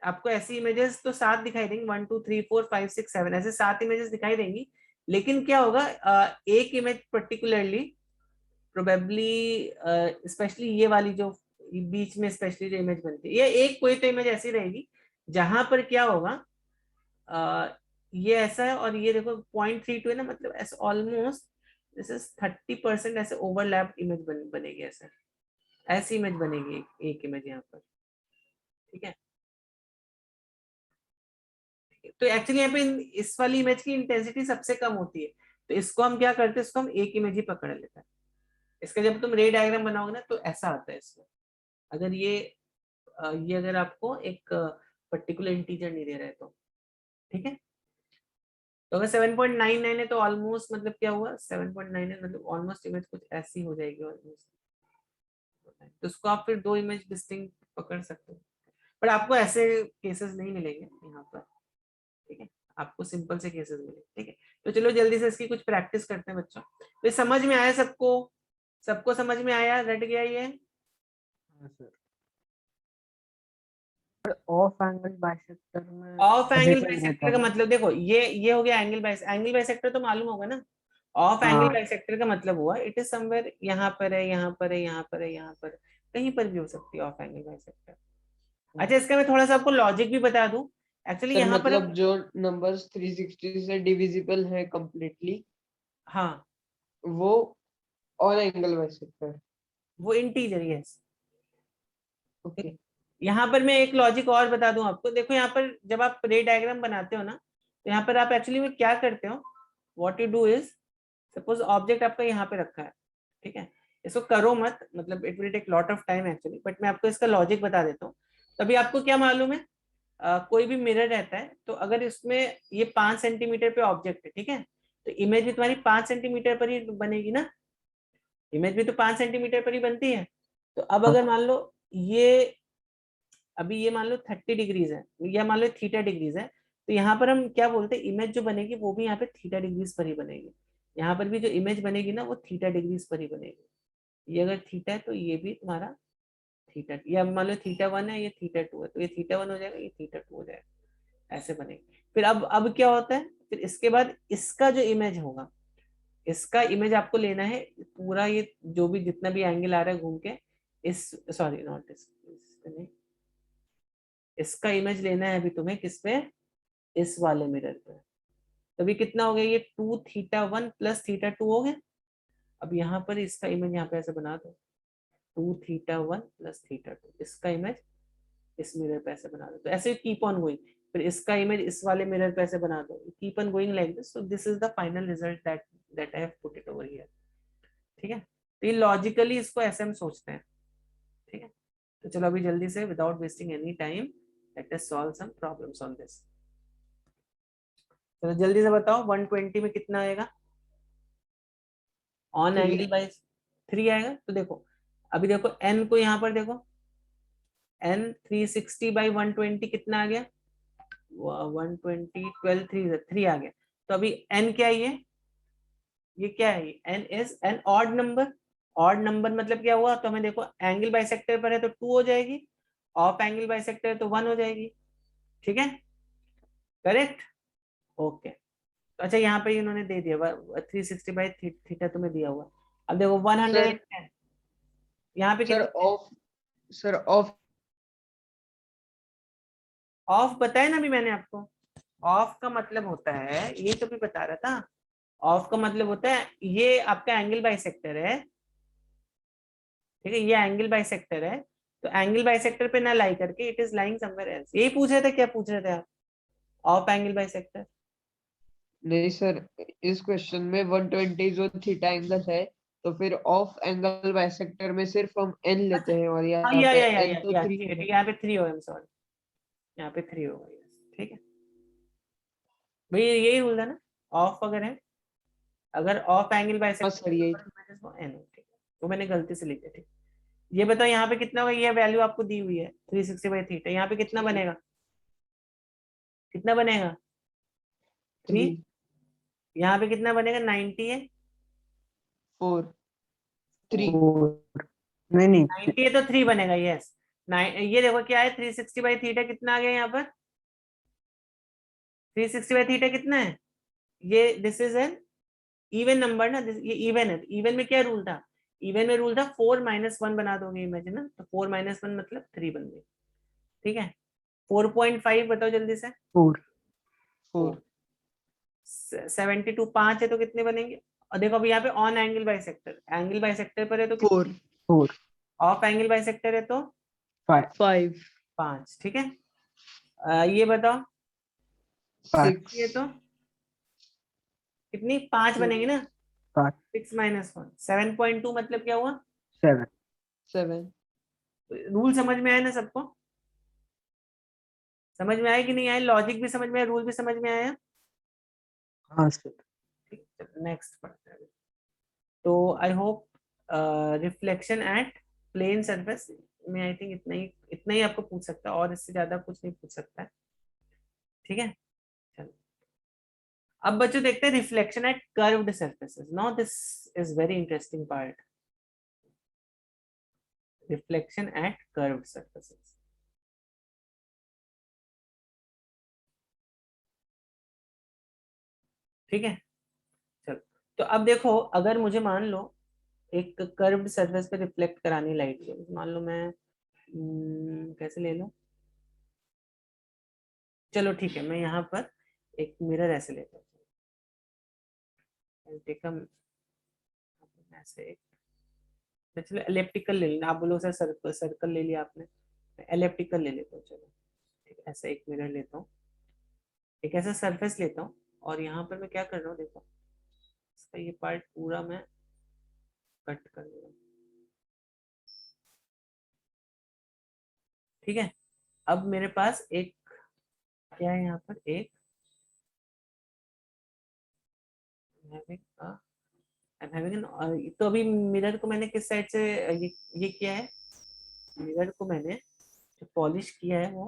आपको ऐसी इमेजेस तो 7 दिखाई देंगी, 1 2 3 4 5 6 7 ऐसे 7 इमेजेस दिखाई देंगी। लेकिन क्या होगा, एक इमेज पर्टिकुलरली प्रोबेबली, स्पेशली ये वाली जो बीच में स्पेशली जो इमेज बनती है, ये एक कोई तो इमेज ऐसी रहेगी जहां पर क्या होगा, ये ऐसा है और ये देखो 0.32 है ना, मतलब ऐसे ऑलमोस्ट दिस इज 30% ऐसे ओवरलैप इमेज बनेगी, ऐसे ऐसी इमेज बनेगी एक इमेज यहाँ पर, ठीक है। तो एक्चुअली यहाँ पे इस वाली इमेज की इंटेंसिटी सबसे कम होती है, तो इसको हम क्या करते हैं, इसको हम एक इमेज ही पकड़ लेते हैं। इसका जब तुम रे डायग्राम बनाओगे ना तो ऐसा आता है इसमें। अगर ये अगर आपको एक पर्टिकुलर इंटीजर नहीं दे रहा है तो, ठीक है। तो अगर 7.99 है तो ऑलमोस्ट मतलब क्या हुआ, 7.9 है मतलब ऑलमोस्ट इमेज कुछ ऐसी हो जाएगी ऑलमोस्ट। तो उसको आप फिर दो इमेज डिस्टिंक्ट पकड़ सकते हो, पर आपको ऐसे केसेस नहीं मिलेंगे यहाँ पर, ठीक है। आपको सिंपल से केसेस मिलेंगे, ठीक है। तो चलो जल्दी से इसकी कुछ प्रैक्टिस करते हैं बच्चों। तो समझ में आया सबको? सबको समझ में आया, रट गया ये? हाँ सर। ऑफ एंगल बाइसेक्टर में ऑफ एंगल पॉजिटिव रहता बाइसेक्टर का है ना? मतलब देखो, ये हो गया एंगल बाइसेक्टर तो मालूम होगा ना। ऑफ एंगल हाँ। बाइसेक्टर का मतलब हुआ इट इज समवेयर यहाँ पर है, यहाँ पर है, यहाँ पर है, यहाँ पर है, कहीं पर भी हो सकती है ऑफ एंगल बाइसेक्टर। अच्छा, इसका मैं थोड़ा सा आपको लॉजिक भी बता दूं। एक्चुअली सर यहाँ पर मतलब जो नंबर्स 360 से डिविजिबल है कंप्लीटली, हाँ, वो ऑन एंगल बाइसेक्टर। वो इंटीजर, यस। ओके। यहाँ पर मैं एक लॉजिक और बता दूं आपको। देखो यहाँ पर जब आप रे डायग्राम बनाते हो ना, तो यहाँ पर आप एक्चुअली में क्या करते हो, what you do is, suppose object आपका यहाँ पे रखा है, ठीक है। इसको करो मत, मतलब it will take lot of time actually, but मैं आपको इसका लॉजिक बता देता हूँ। तभी आपको क्या मालूम है, कोई भी मिरर रहता है तो अगर इसमें ये 5 सेंटीमीटर पे ऑब्जेक्ट है, ठीक है, तो इमेज भी तुम्हारी 5 सेंटीमीटर पर ही बनेगी ना। इमेज भी तो 5 सेंटीमीटर पर ही बनती है। तो अब हाँ अगर मान लो ये, अभी ये मान लो 30 डिग्रीज है, या मान लो थीटा डिग्रीज है, तो यहाँ पर हम क्या बोलते हैं, इमेज जो बनेगी वो भी यहाँ पे थीटा डिग्रीज पर ही बनेगी। यहाँ पर भी जो इमेज बनेगी ना वो थीटा डिग्रीज पर ही बनेगी। ये अगर थीटा है तो ये भी तुम्हारा थीटा, या मान लो थीटा 1 है, ये थीटा 2 है, तो ये थीटा 1 हो जाएगा, ये थीटा 2 हो जाएगा, ऐसे बनेगी। फिर अब क्या होता है, फिर इसके बाद इसका जो इमेज होगा, इसका इमेज आपको लेना है पूरा, ये जो भी जितना भी एंगल आ रहा है घूम के, इस, सॉरी नॉट इस नहीं, इसका इमेज लेना है अभी तुम्हें किस पे, इस वाले मिरर पे। तो अभी कितना हो गया ये 2θ1 + θ2 हो गया। अब यहाँ पर इसका इमेज यहाँ पे ऐसे बना दो, 2θ1 + θ2, इसका इमेज इस मिरर पे ऐसे बना दो। तो ऐसे कीप ऑन गोइंग, फिर इसका इमेज इस वाले मिरर पे ऐसे बना दो, keep on going like this. So this is the final result that I have put it over here. ठीक है, तो ये लॉजिकली इसको ऐसे हम सोचते हैं। ठीक है, तो चलो अभी जल्दी से without wasting any time let us solve some problems on this. चलो जल्दी से बताओ 120 में कितना आएगा ऑन 3 एंगल बाय 3 आएगा। तो देखो अभी देखो n को यहाँ पर देखो, n 360/120 कितना आ गया, 120 12 3 आ गया। तो अभी n क्या है, ये क्या है, n is an odd number. Odd number मतलब क्या हुआ, तो हमें देखो एंगल बाइसेक्टर पर है तो 2 हो जाएगी, ऑफ एंगल बाइसेक्टर है तो 1 हो जाएगी। ठीक है, करेक्ट, ओके। तो अच्छा यहाँ पे इन्होंने दे दिया 360/θ तुम्हें दिया हुआ। अब देखो 110, सर यहाँ पे सर कितना, ऑफ सर ऑफ ऑफ बताया ना अभी मैंने आपको। ऑफ का मतलब होता है, ये तो भी बता रहा था, ऑफ का मतलब होता है ये आपका एंगल बाइसेक्टर है। ठीक है, ये एंगल बाइसेक्टर है, तो एंगल बाइसेक्टर पे ना लाई करके it is lying somewhere else. यही पूछ रहे थे, क्या पूछ रहे थे आप, ऑफ एंगल बाइसेक्टर। नहीं सर, इस क्वेश्चन में 120 जो थीटा एंगल है, तो फिर ऑफ एंगल बाइसेक्टर में सिर्फ हम एन लेते हैं, और हाँ यहाँ पे एन तो 3 ठीक है है। ठीक है, यहाँ पे 3 होगा, सॉरी, यहाँ पे 3 होगा, yes, ठीक है भैया, यही रूल है ना, ऑफ अगर है, अगर ऑफ एंगल हाँ बाइसेक्टर सर यही। एन, ठीक है, वो मैंने गलती से लिख दिया। ठीक, ये बताओ यहाँ पे कितना होगा, ये वैल्यू आपको दी हुई है 360/θ, यहाँ पे कितना थ्री बनेगा, कितना बनेगा 3, 3 यहाँ पे कितना बनेगा 90 है, 4 3। नहीं नहीं 90 है तो 3 बनेगा, यस। ये देखो क्या है 360/θ कितना आ गया यहाँ पर, 360/θ कितना है, ये this is N even number ना, ये इवन है, इवन में क्या रूल था, इवन में रूल था 4 - 1 बना दोगे इमेज ना, तो 4 - 1 मतलब 3 बन गई। ठीक है, 4.5 बताओ जल्दी से, 4 4 72 5 है तो कितने बनेंगे। और देखो अभी यहाँ पे on angle bisector, angle bisector पर है तो 4 4 ऑफ एंगल बाइसेक्टर है तो 5 5 5। ठीक है, ये बताओ 6 ये तो कितनी 5 बनेगी ना, 5 6 - 1 7.2 मतलब क्या हुआ। 7 7। रूल समझ में आया ना सबको, समझ में आया कि नहीं आया, लॉजिक भी समझ में आया, रूल भी समझ में आया। हाँ सर। नेक्स्ट पढ़ते हैं। तो I hope reflection at plane surface में आई थिंक इतना ही आपको पूछ सकता है, और इससे ज्यादा कुछ नहीं पूछ सकता है। ठीक है, चलो अब बच्चों देखते हैं reflection eight curved surfaces. Now this is very interesting part, reflection eight curved surfaces. ठीक है, चलो तो अब देखो अगर मुझे मान लो एक कर्व्ड सरफेस पे रिफ्लेक्ट करानी लाइट है, मान लो मैं कैसे ले लूं, चलो ठीक है मैं यहाँ पर एक मिरर ऐसे लेता हूँ, टेक ऐसे एक, चलो एलिप्टिकल ले लेना, आप बोलो सर सर्कल सर्कल ले लिया आपने, एलिप्टिकल ले लेता हूँ, चलो ठीक है, ऐसा एक मिरर लेता हूँ, एक ऐसा सरफेस लेता हूँ, और यहाँ पर मैं क्या कर रहा हूँ देखो, इसका ये पार्ट पूरा मैं कट कर रहा हूँ। ठीक है, अब मेरे पास एक क्या है, यहाँ पर एक तो अभी मिरर को मैंने किस साइड से ये किया है, मिरर को मैंने जो पॉलिश किया है वो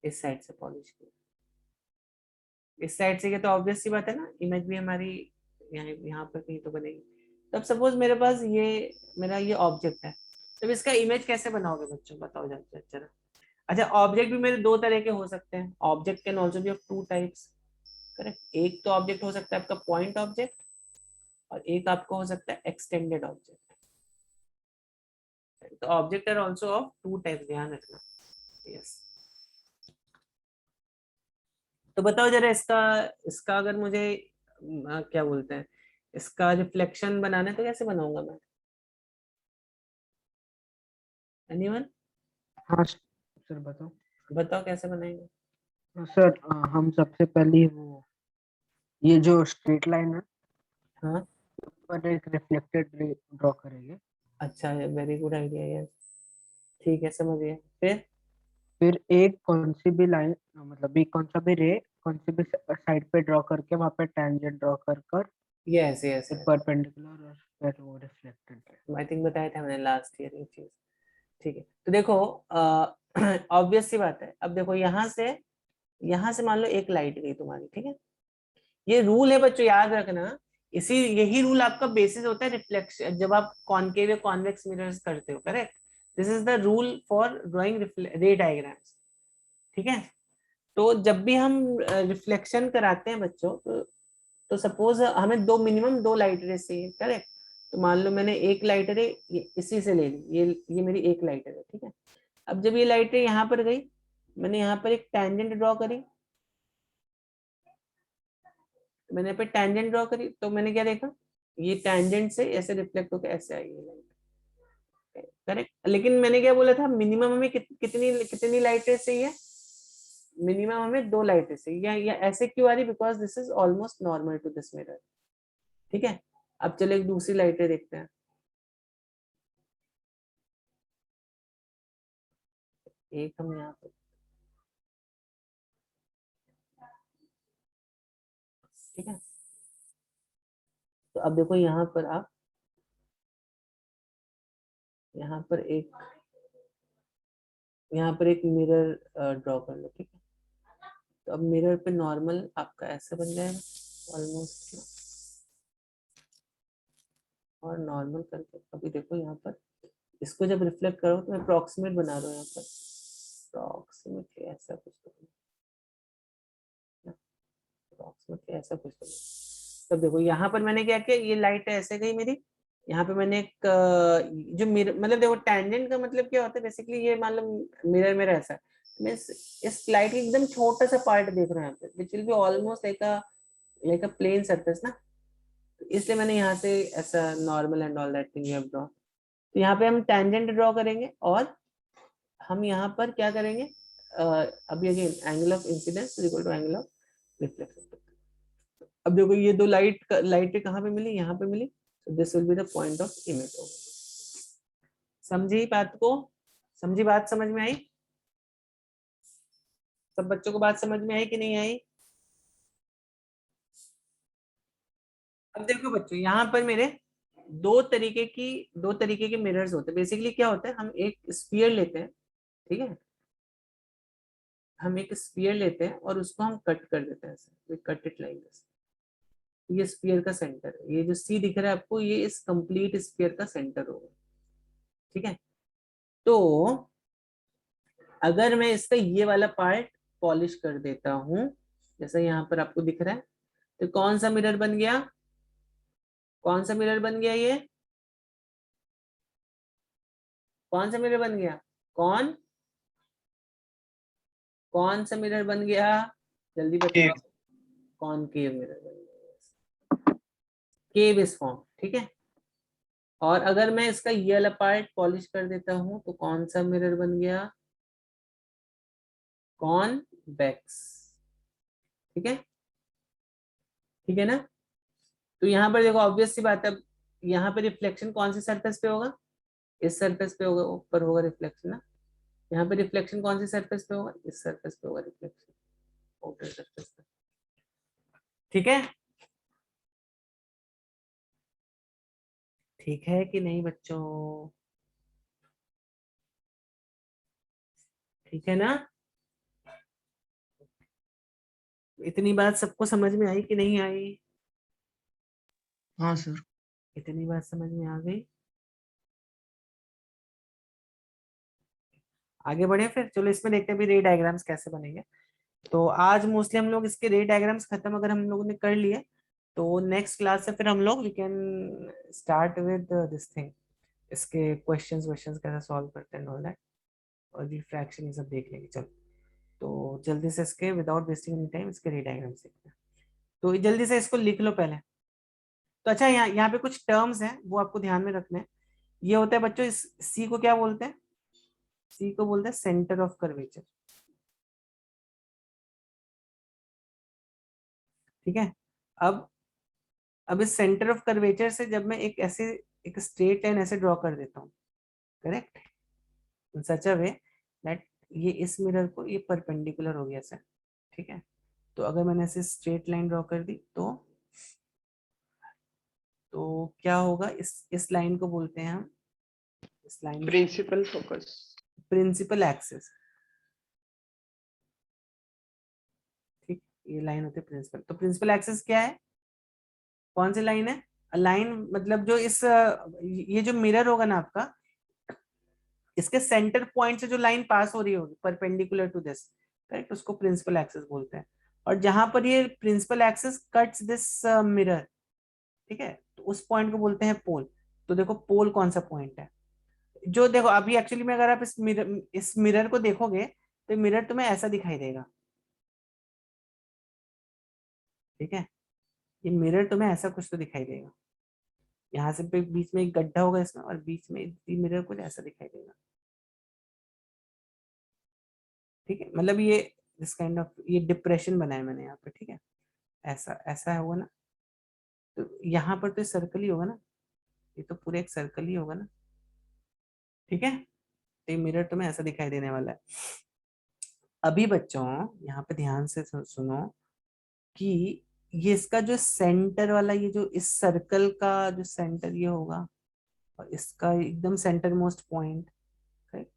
इस साइड से पॉलिश किया, इस साइड से किया, तो ऑब्वियस सी बात है ना इमेज भी हमारी यहाँ पर कहीं तो बनेगी। तब सपोज मेरे पास ये मेरा ये ऑब्जेक्ट है, तब इसका इमेज कैसे बनाओगे बच्चों, बताओ जरा। अच्छा ऑब्जेक्ट भी मेरे दो तरह के हो सकते हैं, object can also be of 2 types, correct. एक तो ऑब्जेक्ट हो सकता है आपका पॉइंट ऑब्जेक्ट, और एक आपका हो सकता है एक्सटेंडेड ऑब्जेक्ट। तो object are also of 2 types, ध्यान रखना, यस। तो बताओ जरा इसका इसका अगर मुझे क्या बोलते हैं, इसका रिफ्लेक्शन बनाना है तो कैसे बनाऊंगा मैं? एनीवन? हाँ सर बताओ। बताओ कैसे बनाएंगे? सर हम सबसे पहले वो ये जो स्ट्रेट लाइन है हाँ, पर एक रिफ्लेक्टेड रे ड्रॉ करेंगे। अच्छा है, वेरी गुड आइडिया यार। ठीक है, समझ गए। फिर फिर एक कौन सी भी लाइन मतलब एक कौन सा भी रे कौन सी भी साइड पे ड्रॉ करके वहां पे टैंजेंट ड्रॉ कर कर यस यस फिर यस, परपेंडिकुलर और फिर वो रिफ्लेक्टेड रे। आई थिंक बताया था मैंने लास्ट ईयर ये चीज। ठीक है, तो देखो ऑब्वियस सी बात है। अब देखो यहाँ से मान लो एक लाइट गई तुम्हारी, ठीक है। ये रूल है बच्चों, याद रखना। इसी यही रूल आपका बेसिस होता है रिफ्लेक्शन, जब आप कॉनकेव या कॉन्वेक्स मिरर्स करते हो, correct. This is the rule for drawing रे डायग्राम्स, ठीक है। तो जब भी हम रिफ्लेक्शन कराते हैं बच्चों, तो सपोज हमें मिनिमम दो लाइट रे चाहिए, करेक्ट। तो मान लो मैंने एक लाइट रे इसी से ले ली, ये मेरी एक लाइट रे, ठीक है। अब जब ये लाइट रे यहाँ पर गई, मैंने यहाँ पर एक टैंजेंट ड्रॉ करी, मैंने यहाँ पे टैंजेंट ड्रॉ करी, तो मैंने क्या देखा, ये टैंजेंट से ऐसे रिफ्लेक्ट होकर ऐसे आई है लाइट, करेक्ट। लेकिन मैंने क्या बोला था, मिनिमम हमें कितनी कितनी लाइटें चाहिए? मिनिमम हमें दो लाइटें चाहिए। या ऐसे क्यों आ रही? Because this is almost normal to this mirror, ठीक है। अब चलो एक दूसरी लाइटें देखते हैं। एक हम यहाँ पे, ठीक है। तो अब देखो यहाँ पर आप यहाँ पर एक मिरर ड्रॉ कर लो, ठीक है। तो अब मिरर पे नॉर्मल आपका ऐसे बन जाएगा ऑलमोस्ट। और नॉर्मल करके अभी देखो यहाँ पर इसको जब रिफ्लेक्ट करो, तो मैं अप्रोक्सीमेट बना रहा हूँ यहाँ पर, अप्रोक्सीमेटली ऐसा कुछ अप्रोक्सीमेटली ऐसा कुछ तब देखो यहाँ पर मैंने क्या किया, ये लाइट ऐसे गई मेरी, यहाँ पे मैंने एक जो मिरर, मतलब देखो टैंजेंट का मतलब क्या होता है बेसिकली, ये मान लो मिरर में ऐसा है, मैं इस लाइट का एकदम छोटा सा पार्ट देख रहा हूँ यहाँ पे, which will be almost like a plane surface ना। तो इसलिए मैंने यहाँ से ऐसा normal and all that thing you have draw. तो यहाँ पे हम टैंजेंट ड्रॉ करेंगे, और हम यहाँ पर क्या करेंगे, अभी again angle of incidence equal to angle of reflection. अब देखो ये दो लाइटें कहाँ पे मिली? यहाँ पे मिली। तो this will be the point of image. समझी बात को? समझी बात? समझ में आई? सब बच्चों को बात समझ में आई कि नहीं आई? अब देखो बच्चों, यहाँ पर मेरे दो तरीके के मिरर्स होते हैं। बेसिकली क्या होता है, हम एक स्फीयर लेते हैं, ठीक है। हम एक स्फीयर लेते हैं और उसको हम कट कर देते हैं ऐसे, कट इट लाइक दिस। ये स्फीयर का सेंटर है, ये जो सी दिख रहा है आपको, ये इस कंप्लीट स्फीयर का सेंटर होगा, ठीक है। तो अगर मैं इसका ये वाला पार्ट पॉलिश कर देता हूं, जैसा यहाँ पर आपको दिख रहा है, तो कौन सा मिरर बन गया? कौन सा मिरर बन गया? ये कौन सा मिरर बन गया? कौन कौन सा मिरर बन गया? जल्दी बताओ। कॉनकेव मिरर बन गया, केव इज फॉर्म, ठीक है। और अगर मैं इसका ये वाला पार्ट पॉलिश कर देता हूं, तो कौन सा मिरर बन गया? कॉन्वेक्स, ठीक है। ठीक है ना? तो यहाँ पर देखो ऑब्वियस सी बात है, यहाँ पे रिफ्लेक्शन कौन सी सरफेस पे होगा? इस सरफेस पे होगा, ऊपर होगा रिफ्लेक्शन ना। यहाँ पे रिफ्लेक्शन कौन सी सरफेस पे होगा? इस सरफेस पे होगा रिफ्लेक्शन, आउटर सरफेस पे, ठीक है। ठीक है कि नहीं बच्चों? ठीक है ना? इतनी बात सबको समझ में आई कि नहीं आई? हाँ सर। इतनी बात समझ में आ गई? आगे बढ़े फिर, चलो इसमें देखते हैं भी रे डायग्राम्स कैसे बनेंगे। तो आज मोस्टली हम लोग इसके रे डायग्राम्स खत्म अगर हम लोगों ने कर लिए, तो नेक्स्ट क्लास से फिर हम लोग we can start with this thing, इसके क्वेश्चंस कैसे सॉल्व करते हैं ऑल दैट, और रिफ्रैक्शन ये सब देख लेंगे। चलो। तो जल्दी से इसके विदाउट वेस्टिंग एनी टाइम इसके रे डायग्राम सीखते हैं। तो जल्दी से इसको लिख लो पहले। तो अच्छा, यहाँ पे कुछ टर्म्स हैं वो आपको ध्यान में रखने हैं। ये होता है बच्चों, इस सी को क्या बोलते हैं? सी को बोलते हैं सेंटर ऑफ कर्वेचर। ठीक है। अब इस सेंटर ऑफ कर्वेचर से जब मैं एक ऐसे एक स्ट्रेट लाइन ऐसे ड्रॉ कर देता हूँ, correct, in such a way that ये इस मिरर को ये परपेंडिकुलर हो गया सर। ठीक है। तो अगर मैंने ऐसे स्ट्रेट लाइन ड्रॉ कर दी तो क्या होगा, इस लाइन को बोलते हैं हम, इस line principal focus, principal axis. ठीक, ये लाइन होती है प्रिंसिपल। तो प्रिंसिपल एक्सिस क्या है, कौन सी लाइन है? लाइन मतलब जो इस ये जो मिरर होगा ना आपका, इसके सेंटर पॉइंट से जो लाइन पास हो रही होगी परपेंडिकुलर टू दिस, करेक्ट, उसको प्रिंसिपल एक्सिस बोलते हैं। और जहां पर ये principal axis cuts this mirror, ठीक है, तो उस पॉइंट को बोलते हैं पोल। तो देखो पोल कौन सा पॉइंट है, जो देखो अभी एक्चुअली में अगर आप इस मिरर को देखोगे तो मिरर तुम्हें ऐसा दिखाई देगा। ठीक है, ये मिरर तुम्हें ऐसा कुछ तो दिखाई देगा, यहाँ से बीच में एक गड्ढा होगा इसमें और बीच में मिरर कुछ ऐसा दिखाई देगा। ठीक है, मतलब ये दिस काइंड ऑफ ये डिप्रेशन बनाया मैंने यहाँ पे। ठीक है, ऐसा ऐसा होगा ना, तो यहाँ पर तो सर्कल ही होगा ना, ये तो पूरे एक सर्कल ही होगा ना। ठीक है, तो ये मिरर तुम्हें ऐसा दिखाई देने वाला है। अभी बच्चों यहाँ पे ध्यान से सुनो कि ये इसका जो सेंटर वाला, ये जो इस सर्कल का जो सेंटर ये होगा और इसका एकदम सेंटर मोस्ट पॉइंट,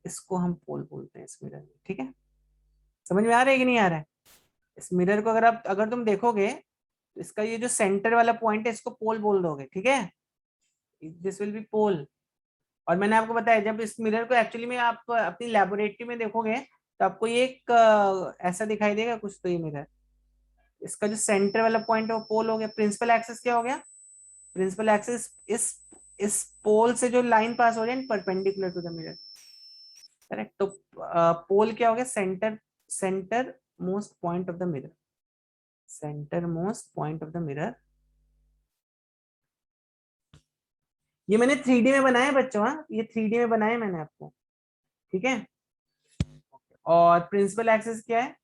इसको हम पोल बोलते हैं इस मिरर में। ठीक है, समझ में आ रहा है कि नहीं आ रहा है? इस मिरर को अगर तुम देखोगे तो इसका ये जो सेंटर वाला पॉइंट है इसको पोल बोल दोगे। ठीक है, दिस विल बी पोल। और मैंने आपको बताया जब इस मिरर को एक्चुअली में आप अपनी लेबोरेटरी में देखोगे तो आपको ये एक ऐसा दिखाई देगा कुछ, तो ये मिरर, इसका जो सेंटर वाला पॉइंट है वो पोल हो गया। प्रिंसिपल एक्सिस क्या हो गया? प्रिंसिपल एक्सिस इस पोल से जो लाइन पास हो रही है perpendicular to the mirror, correct. तो पोल क्या हो गया? Centre most point of the mirror, centre most point of the mirror. ये मैंने 3D में बनाया बच्चों, हाँ, ये 3D में बनाया मैंने आपको। ठीक है, और प्रिंसिपल एक्सिस क्या है?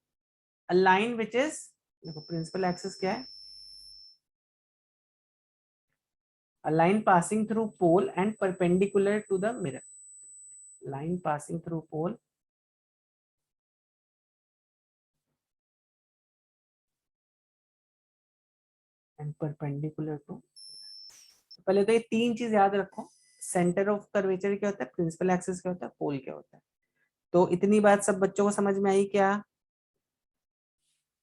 अ लाइन विच इज, देखो प्रिंसिपल एक्सिस क्या है? A line passing through pole and perpendicular to the mirror, line passing through pole and perpendicular to. पहले तो ये तीन चीज याद रखो, सेंटर ऑफ कर्वेचर क्या होता है, प्रिंसिपल एक्सिस क्या होता है, पोल क्या होता है। तो इतनी बात सब बच्चों को समझ में आई क्या?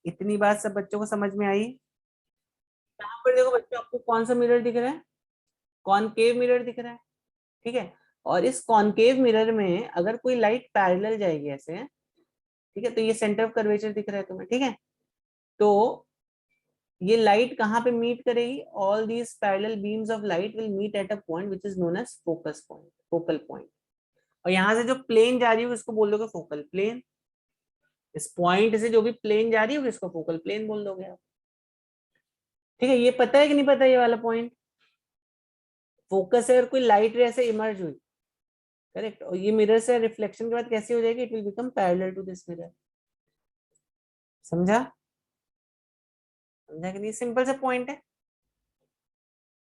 इतनी बात सब बच्चों को समझ में आई? यहाँ पर देखो बच्चों, आपको कौन सा मिरर दिख रहा है? कॉनकेव मिरर दिख रहा है। ठीक है, और इस कॉनकेव मिरर में अगर कोई लाइट पैरेलल जाएगी ऐसे, ठीक है, तो ये सेंटर ऑफ कर्वेचर दिख रहा है तुम्हें। ठीक है, तो ये लाइट कहाँ पे मीट करेगी? All these parallel beams of light will meet at a point which is known as focus point, focal point. और यहाँ से जो प्लेन जा रही होगी उसको बोल दोगे फोकल प्लेन। इस पॉइंट से जो भी प्लेन जा रही होगी इसको फोकल प्लेन बोल दोगे आप। ठीक है, ये पता है कि नहीं पता ये वाला पॉइंट? फोकस है और कोई लाइट रे से इमर्ज हुई, करेक्ट, और ये मिरर से रिफ्लेक्शन के बाद कैसी हो जाएगी? It will become parallel to this mirror. समझा? समझा कि नहीं? सिंपल सा पॉइंट है।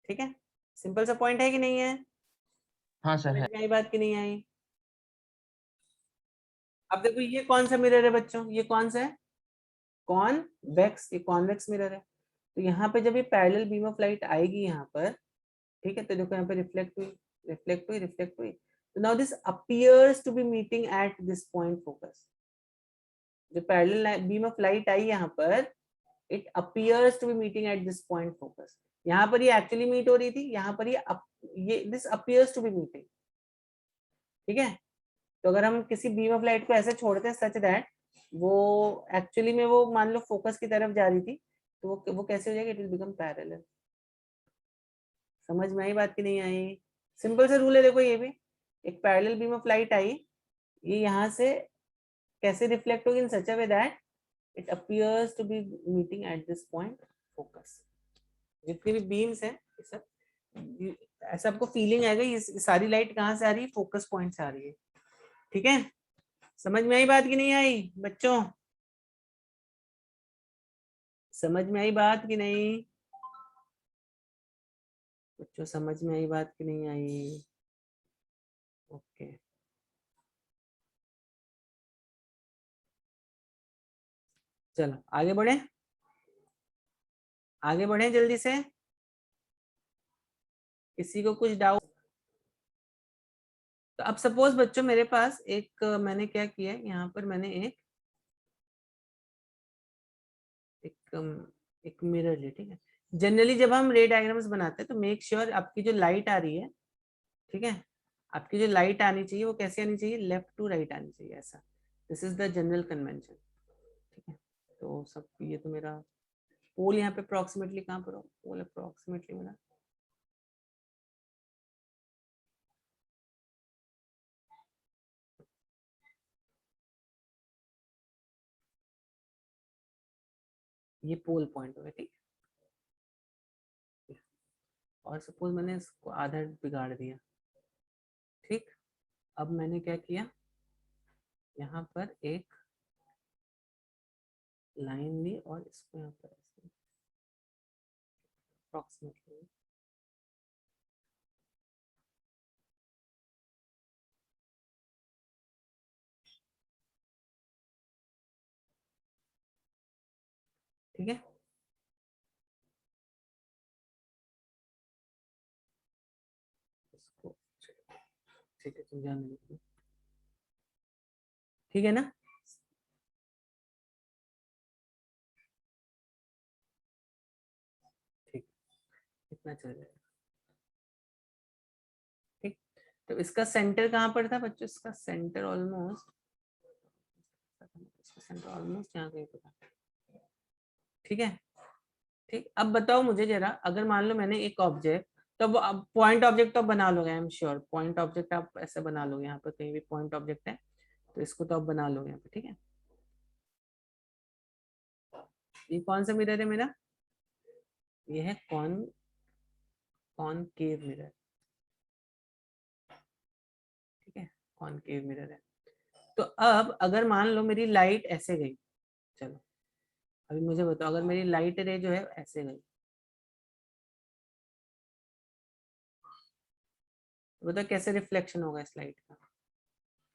ठीक है, सिंपल सा पॉइंट है कि नहीं है? हाँ सर समझ है। में आई बात कि नहीं आई? अब देखो ये कौन सा मिरर है बच्चों, ये कौन सा है? कॉन्वेक्स, ये कॉन्वेक्स मिरर है। तो यहाँ पे जब ये पैरेलल बीम ऑफ लाइट आएगी यहाँ पर, ठीक है, तो देखो यहाँ पे रिफ्लेक्ट हुई, रिफ्लेक्ट हुई, रिफ्लेक्ट हुई। तो now this appears to be meeting at this point focus. जो पैरेलल बीम ऑफ लाइट आई यहाँ पर, it appears to be meeting at this point focus. यहाँ पर ये एक्चुअली मीट हो रही थी, यहाँ पर ये this appears to be meeting. ठीक है, तो अगर हम किसी बीम ऑफ लाइट को ऐसे छोड़ते हैं सच दैट वो एक्चुअली में वो मान लो फोकस की तरफ जा रही थी, तो वो कैसे हो जाएगी? It will become parallel. समझ में आई बात की नहीं आई? सिंपल सा रूल है, देखो ये भी एक पैरेलल बीम ऑफ लाइट आई, ये यहाँ से कैसे रिफ्लेक्ट होगी, in such a way that it appears to be meeting at this point focus. जितनी भी बीम्स है सब ऐसा आपको फीलिंग आएगा ये सारी लाइट कहाँ से आ रही है, फोकस पॉइंट से आ रही है। ठीक है, समझ में आई बात कि नहीं आई बच्चों? समझ में आई बात कि नहीं बच्चों? समझ में आई बात कि नहीं आई? ओके, चलो आगे बढ़े, आगे बढ़े जल्दी से। किसी को कुछ डाउट? तो अब सपोज बच्चों मेरे पास एक मैंने क्या किया है यहाँ पर, मैंने एक एक मिरर लिया। ठीक है, जनरली जब हम रे डायग्राम्स बनाते हैं तो मेक श्योर आपकी जो लाइट आ रही है, ठीक है, आपकी जो लाइट आनी चाहिए वो कैसे आनी चाहिए, लेफ्ट टू राइट आनी चाहिए, ऐसा। This is the general convention. ठीक है, तो सब ये तो मेरा पोल यहाँ पे अप्रोक्सीमेटली कहाँ पर हो, पोल अप्रोक्सीमेटली मेरा ये पोल पॉइंट होगा। ठीक, और सपोज मैंने इसको आधा बिगाड़ दिया। ठीक, अब मैंने क्या किया, यहाँ पर एक लाइन ली और इसको यहाँ पर अप्रोक्सीमेटली ठीक है, इसको ठीक है समझाने दीजिए। ठीक है ना, ठीक, इतना चल जाएगा। ठीक, तो इसका सेंटर कहाँ पर था बच्चों, इसका सेंटर ऑलमोस्ट यहाँ कहीं पर था। ठीक है, ठीक, अब बताओ मुझे जरा, अगर मान लो मैंने एक ऑब्जेक्ट, तो अब पॉइंट ऑब्जेक्ट तो आप बना लोगे, I am sure point object आप ऐसे बना लोगे, यहाँ पर कहीं भी पॉइंट ऑब्जेक्ट है तो इसको तो आप बना लोगे यहाँ पे। ठीक है, ये कौन सा मिरर है मेरा, ये है कॉनकेव मिरर। ठीक है, कॉनकेव मिरर है। तो अब अगर मान लो मेरी लाइट ऐसे गई, चलो अभी मुझे बताओ, अगर मेरी लाइट रे जो है ऐसे गई, तो बताओ कैसे रिफ्लेक्शन होगा इस लाइट का,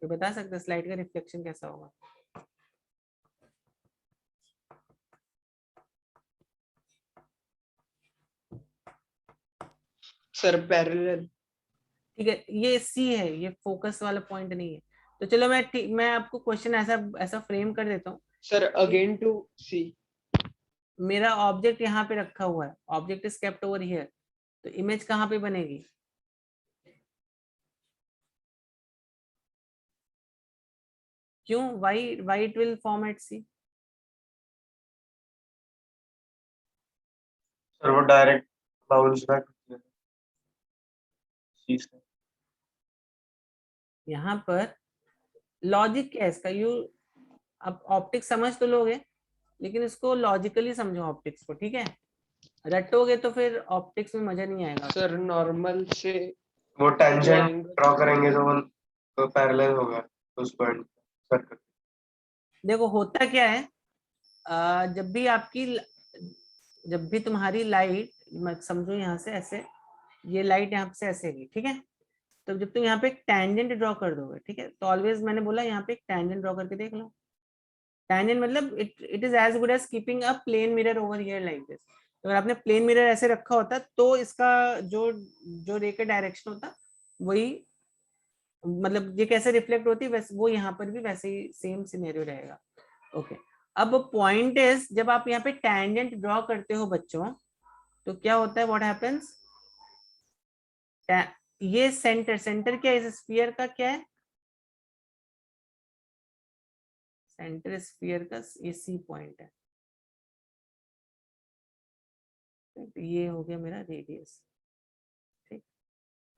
तो बता सकते हैं स्लाइड का रिफ्लेक्शन कैसा होगा? Sir parallel. ठीक है, ये सी है, ये फोकस वाला पॉइंट नहीं है। तो चलो मैं आपको क्वेश्चन ऐसा ऐसा फ्रेम कर देता हूँ। Sir again to see. मेरा ऑब्जेक्ट यहाँ पे रखा हुआ है, object is kept over here, तो इमेज कहाँ पे बनेगी? क्यों, why it will form at C? Sir वो डायरेक्ट बाउंस बैक सी से। यहाँ पर लॉजिक क्या है इसका, यू अब ऑप्टिक्स समझ तो लोगे, लेकिन इसको लॉजिकली समझो ऑप्टिक्स को। ठीक है, रटोगे तो फिर ऑप्टिक्स में मजा नहीं आएगा। सर नॉर्मल से वो टेंजेंट एंगल ड्रॉ करेंगे तो वो पैरेलल होगा उस पॉइंट सर्कल। देखो होता क्या है, जब भी आपकी जब भी तुम्हारी लाइट, मैं समझो यहाँ से ऐसे, ये लाइट यहाँ से ऐसे गई, ठीक है, तो जब तुम यहाँ पे एक टैंजेंट ड्रॉ कर दोगे, ठीक है, तो ऑलवेज मैंने बोला यहाँ पे एक टैंजेंट ड्रॉ करके देख लो। टैंजेंट मतलब it is as good as keeping a plane mirror over here like this. अगर आपने प्लेन मिरर ऐसे रखा होता तो इसका जो जो रे का डायरेक्शन होता वही, मतलब ये कैसे रिफ्लेक्ट होती है वैसे वो यहाँ पर भी वैसे ही सेम सिनेरियो रहेगा। ओके, अब पॉइंट इज जब आप यहाँ पे टैंजेंट ड्रॉ करते हो बच्चों, तो क्या होता है, व्हाट हैपेंस, ये सेंटर क्या है इस स्फीयर का, क्या है सेंटर स्फीयर का, ये सी पॉइंट है। तो ये हो गया मेरा रेडियस। ठीक,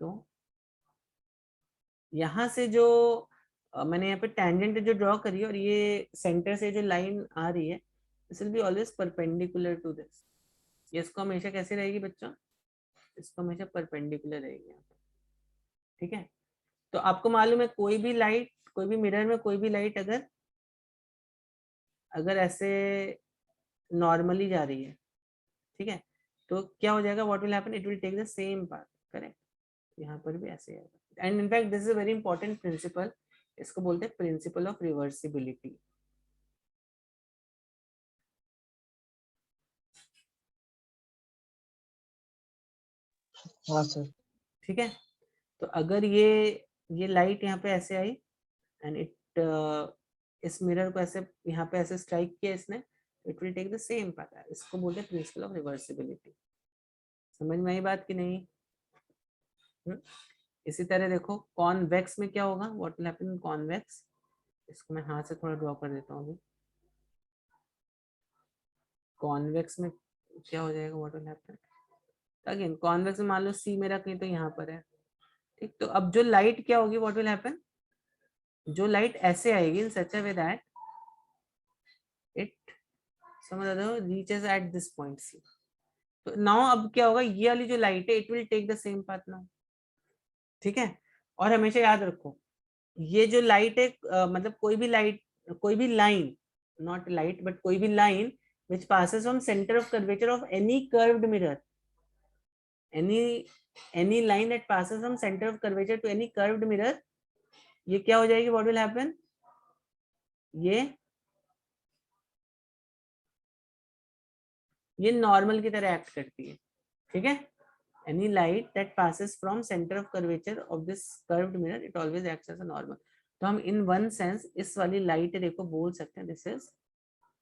तो यहां से जो मैंने यहाँ पे टेंजेंट जो ड्रॉ करी है और ये सेंटर से जो लाइन आ रही है, this will be always perpendicular to this. ये इसको हमेशा कैसे रहेगी बच्चों, इसको हमेशा परपेंडिकुलर रहेगी यहाँ पे, ठीक है। तो आपको मालूम है कोई भी लाइट, कोई भी मिरर में कोई भी लाइट अगर अगर ऐसे नॉर्मली जा रही है, ठीक है, तो क्या हो जाएगा, what will happen, it will take the same path, correct. यहाँ पर भी ऐसे आएगा। And in fact this is a very important principle, इसको बोलते हैं प्रिंसिपल ऑफ रिवर्सिबिलिटी। हाँ सर। ठीक है, तो अगर ये लाइट यहाँ पे ऐसे आई एंड इट इस मिरर को ऐसे यहाँ पे ऐसे स्ट्राइक किया इसने, it will take the same path, इसको बोलते हैं प्रिंसिपल ऑफ रिवर्सिबिलिटी। समझ में आई बात कि नहीं? इसी तरह देखो कॉन्वेक्स में क्या होगा, what will happen in convex, इसको मैं हाथ से थोड़ा ड्रॉ कर देता हूँ अभी। कॉन्वेक्स में क्या हो जाएगा, what will happen again, convex में मान लो सी मेरा कहीं तो यहाँ पर है, ठीक। तो अब जो लाइट क्या होगी, व्हाट विल हैपन, जो लाइट ऐसे आएगी इन such a way that it समझ रहे हो reaches at this point C. तो नाउ अब क्या होगा, ये वाली जो लाइट है it will take the same path now, ठीक है। और हमेशा याद रखो ये जो लाइट है मतलब कोई भी लाइट, कोई भी लाइन, नॉट लाइट बट कोई भी line which passes from center of curvature of any curved mirror, any line that passes from center of curvature to any curved mirror, ये क्या हो जाएगी, what will happen, ये normal की तरह act करती है, ठीक है। any light that passes from center of curvature of this curved mirror it always acts as a normal। तो हम in one sense इस वाली लाइट देखो बोल सकते हैं this is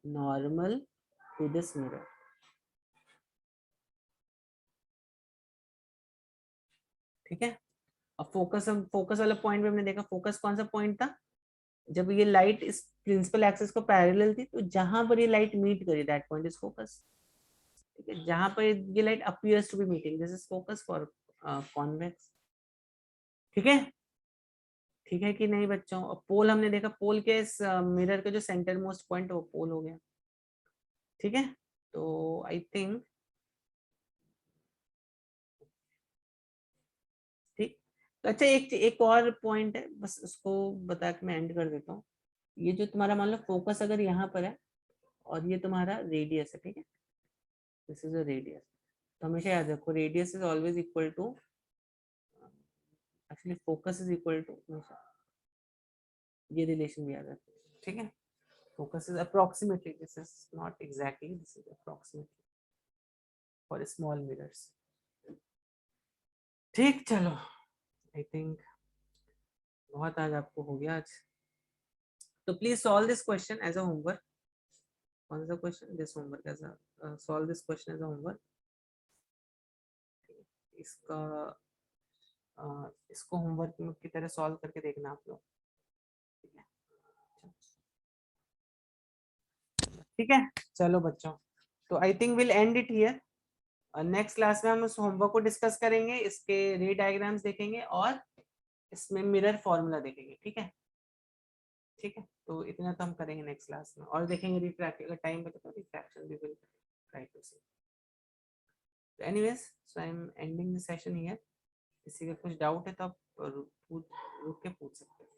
normal to this mirror, ठीक है। अब फोकस वाला पॉइंट भी हमने देखा, फोकस कौन सा पॉइंट था, जब ये लाइट इस प्रिंसिपल एक्सिस को पैरेलल थी, तो जहां पर ये लाइट मीट करी दैट पॉइंट इज फोकस, ठीक है। जहां पर ये light appears to be meeting this is focus for convex, ठीक है। ठीक है कि नहीं बच्चों? और पोल हमने देखा, पोल के इस मिरर का जो सेंटर मोस्ट पॉइंट वो पोल हो गया, ठीक है। तो आई थिंक ठीक। तो अच्छा एक और पॉइंट है, बस उसको बता के मैं एंड कर देता हूँ। ये जो तुम्हारा मान लो फोकस अगर यहाँ पर है और ये तुम्हारा रेडियस है, ठीक है, दिस इज अ रेडियस। तो हमेशा याद रखो radius is always equal to, actually focus is equal to, ये रिलेशन भी याद रखो, ठीक है। Focus is approximately, this is not exactly, this is approximately for small mirrors, ठीक। चलो आई थिंक बहुत आज आपको हो गया आज, तो please solve this question as a homework. कौन सा question, this homework as a solve this question as a homework. इसका इसको होमवर्क की तरह सॉल्व करके देखना आप लोग, ठीक है। चलो बच्चों, तो I think will and it here. Next class में हम उस होमवर्क को डिस्कस करेंगे, इसके रे डायग्राम्स देखेंगे और इसमें मिरर फॉर्मूला देखेंगे, ठीक है। ठीक है, तो इतना तो हम करेंगे नेक्स्ट क्लास में, और देखेंगे रिफ्रैक्शन, अगर टाइम बचे तो रिफ्रैक्शन भी will try to see. Anyways, so I am ending the session here. किसी का कुछ डाउट है तो आप रुक के पूछ सकते हैं।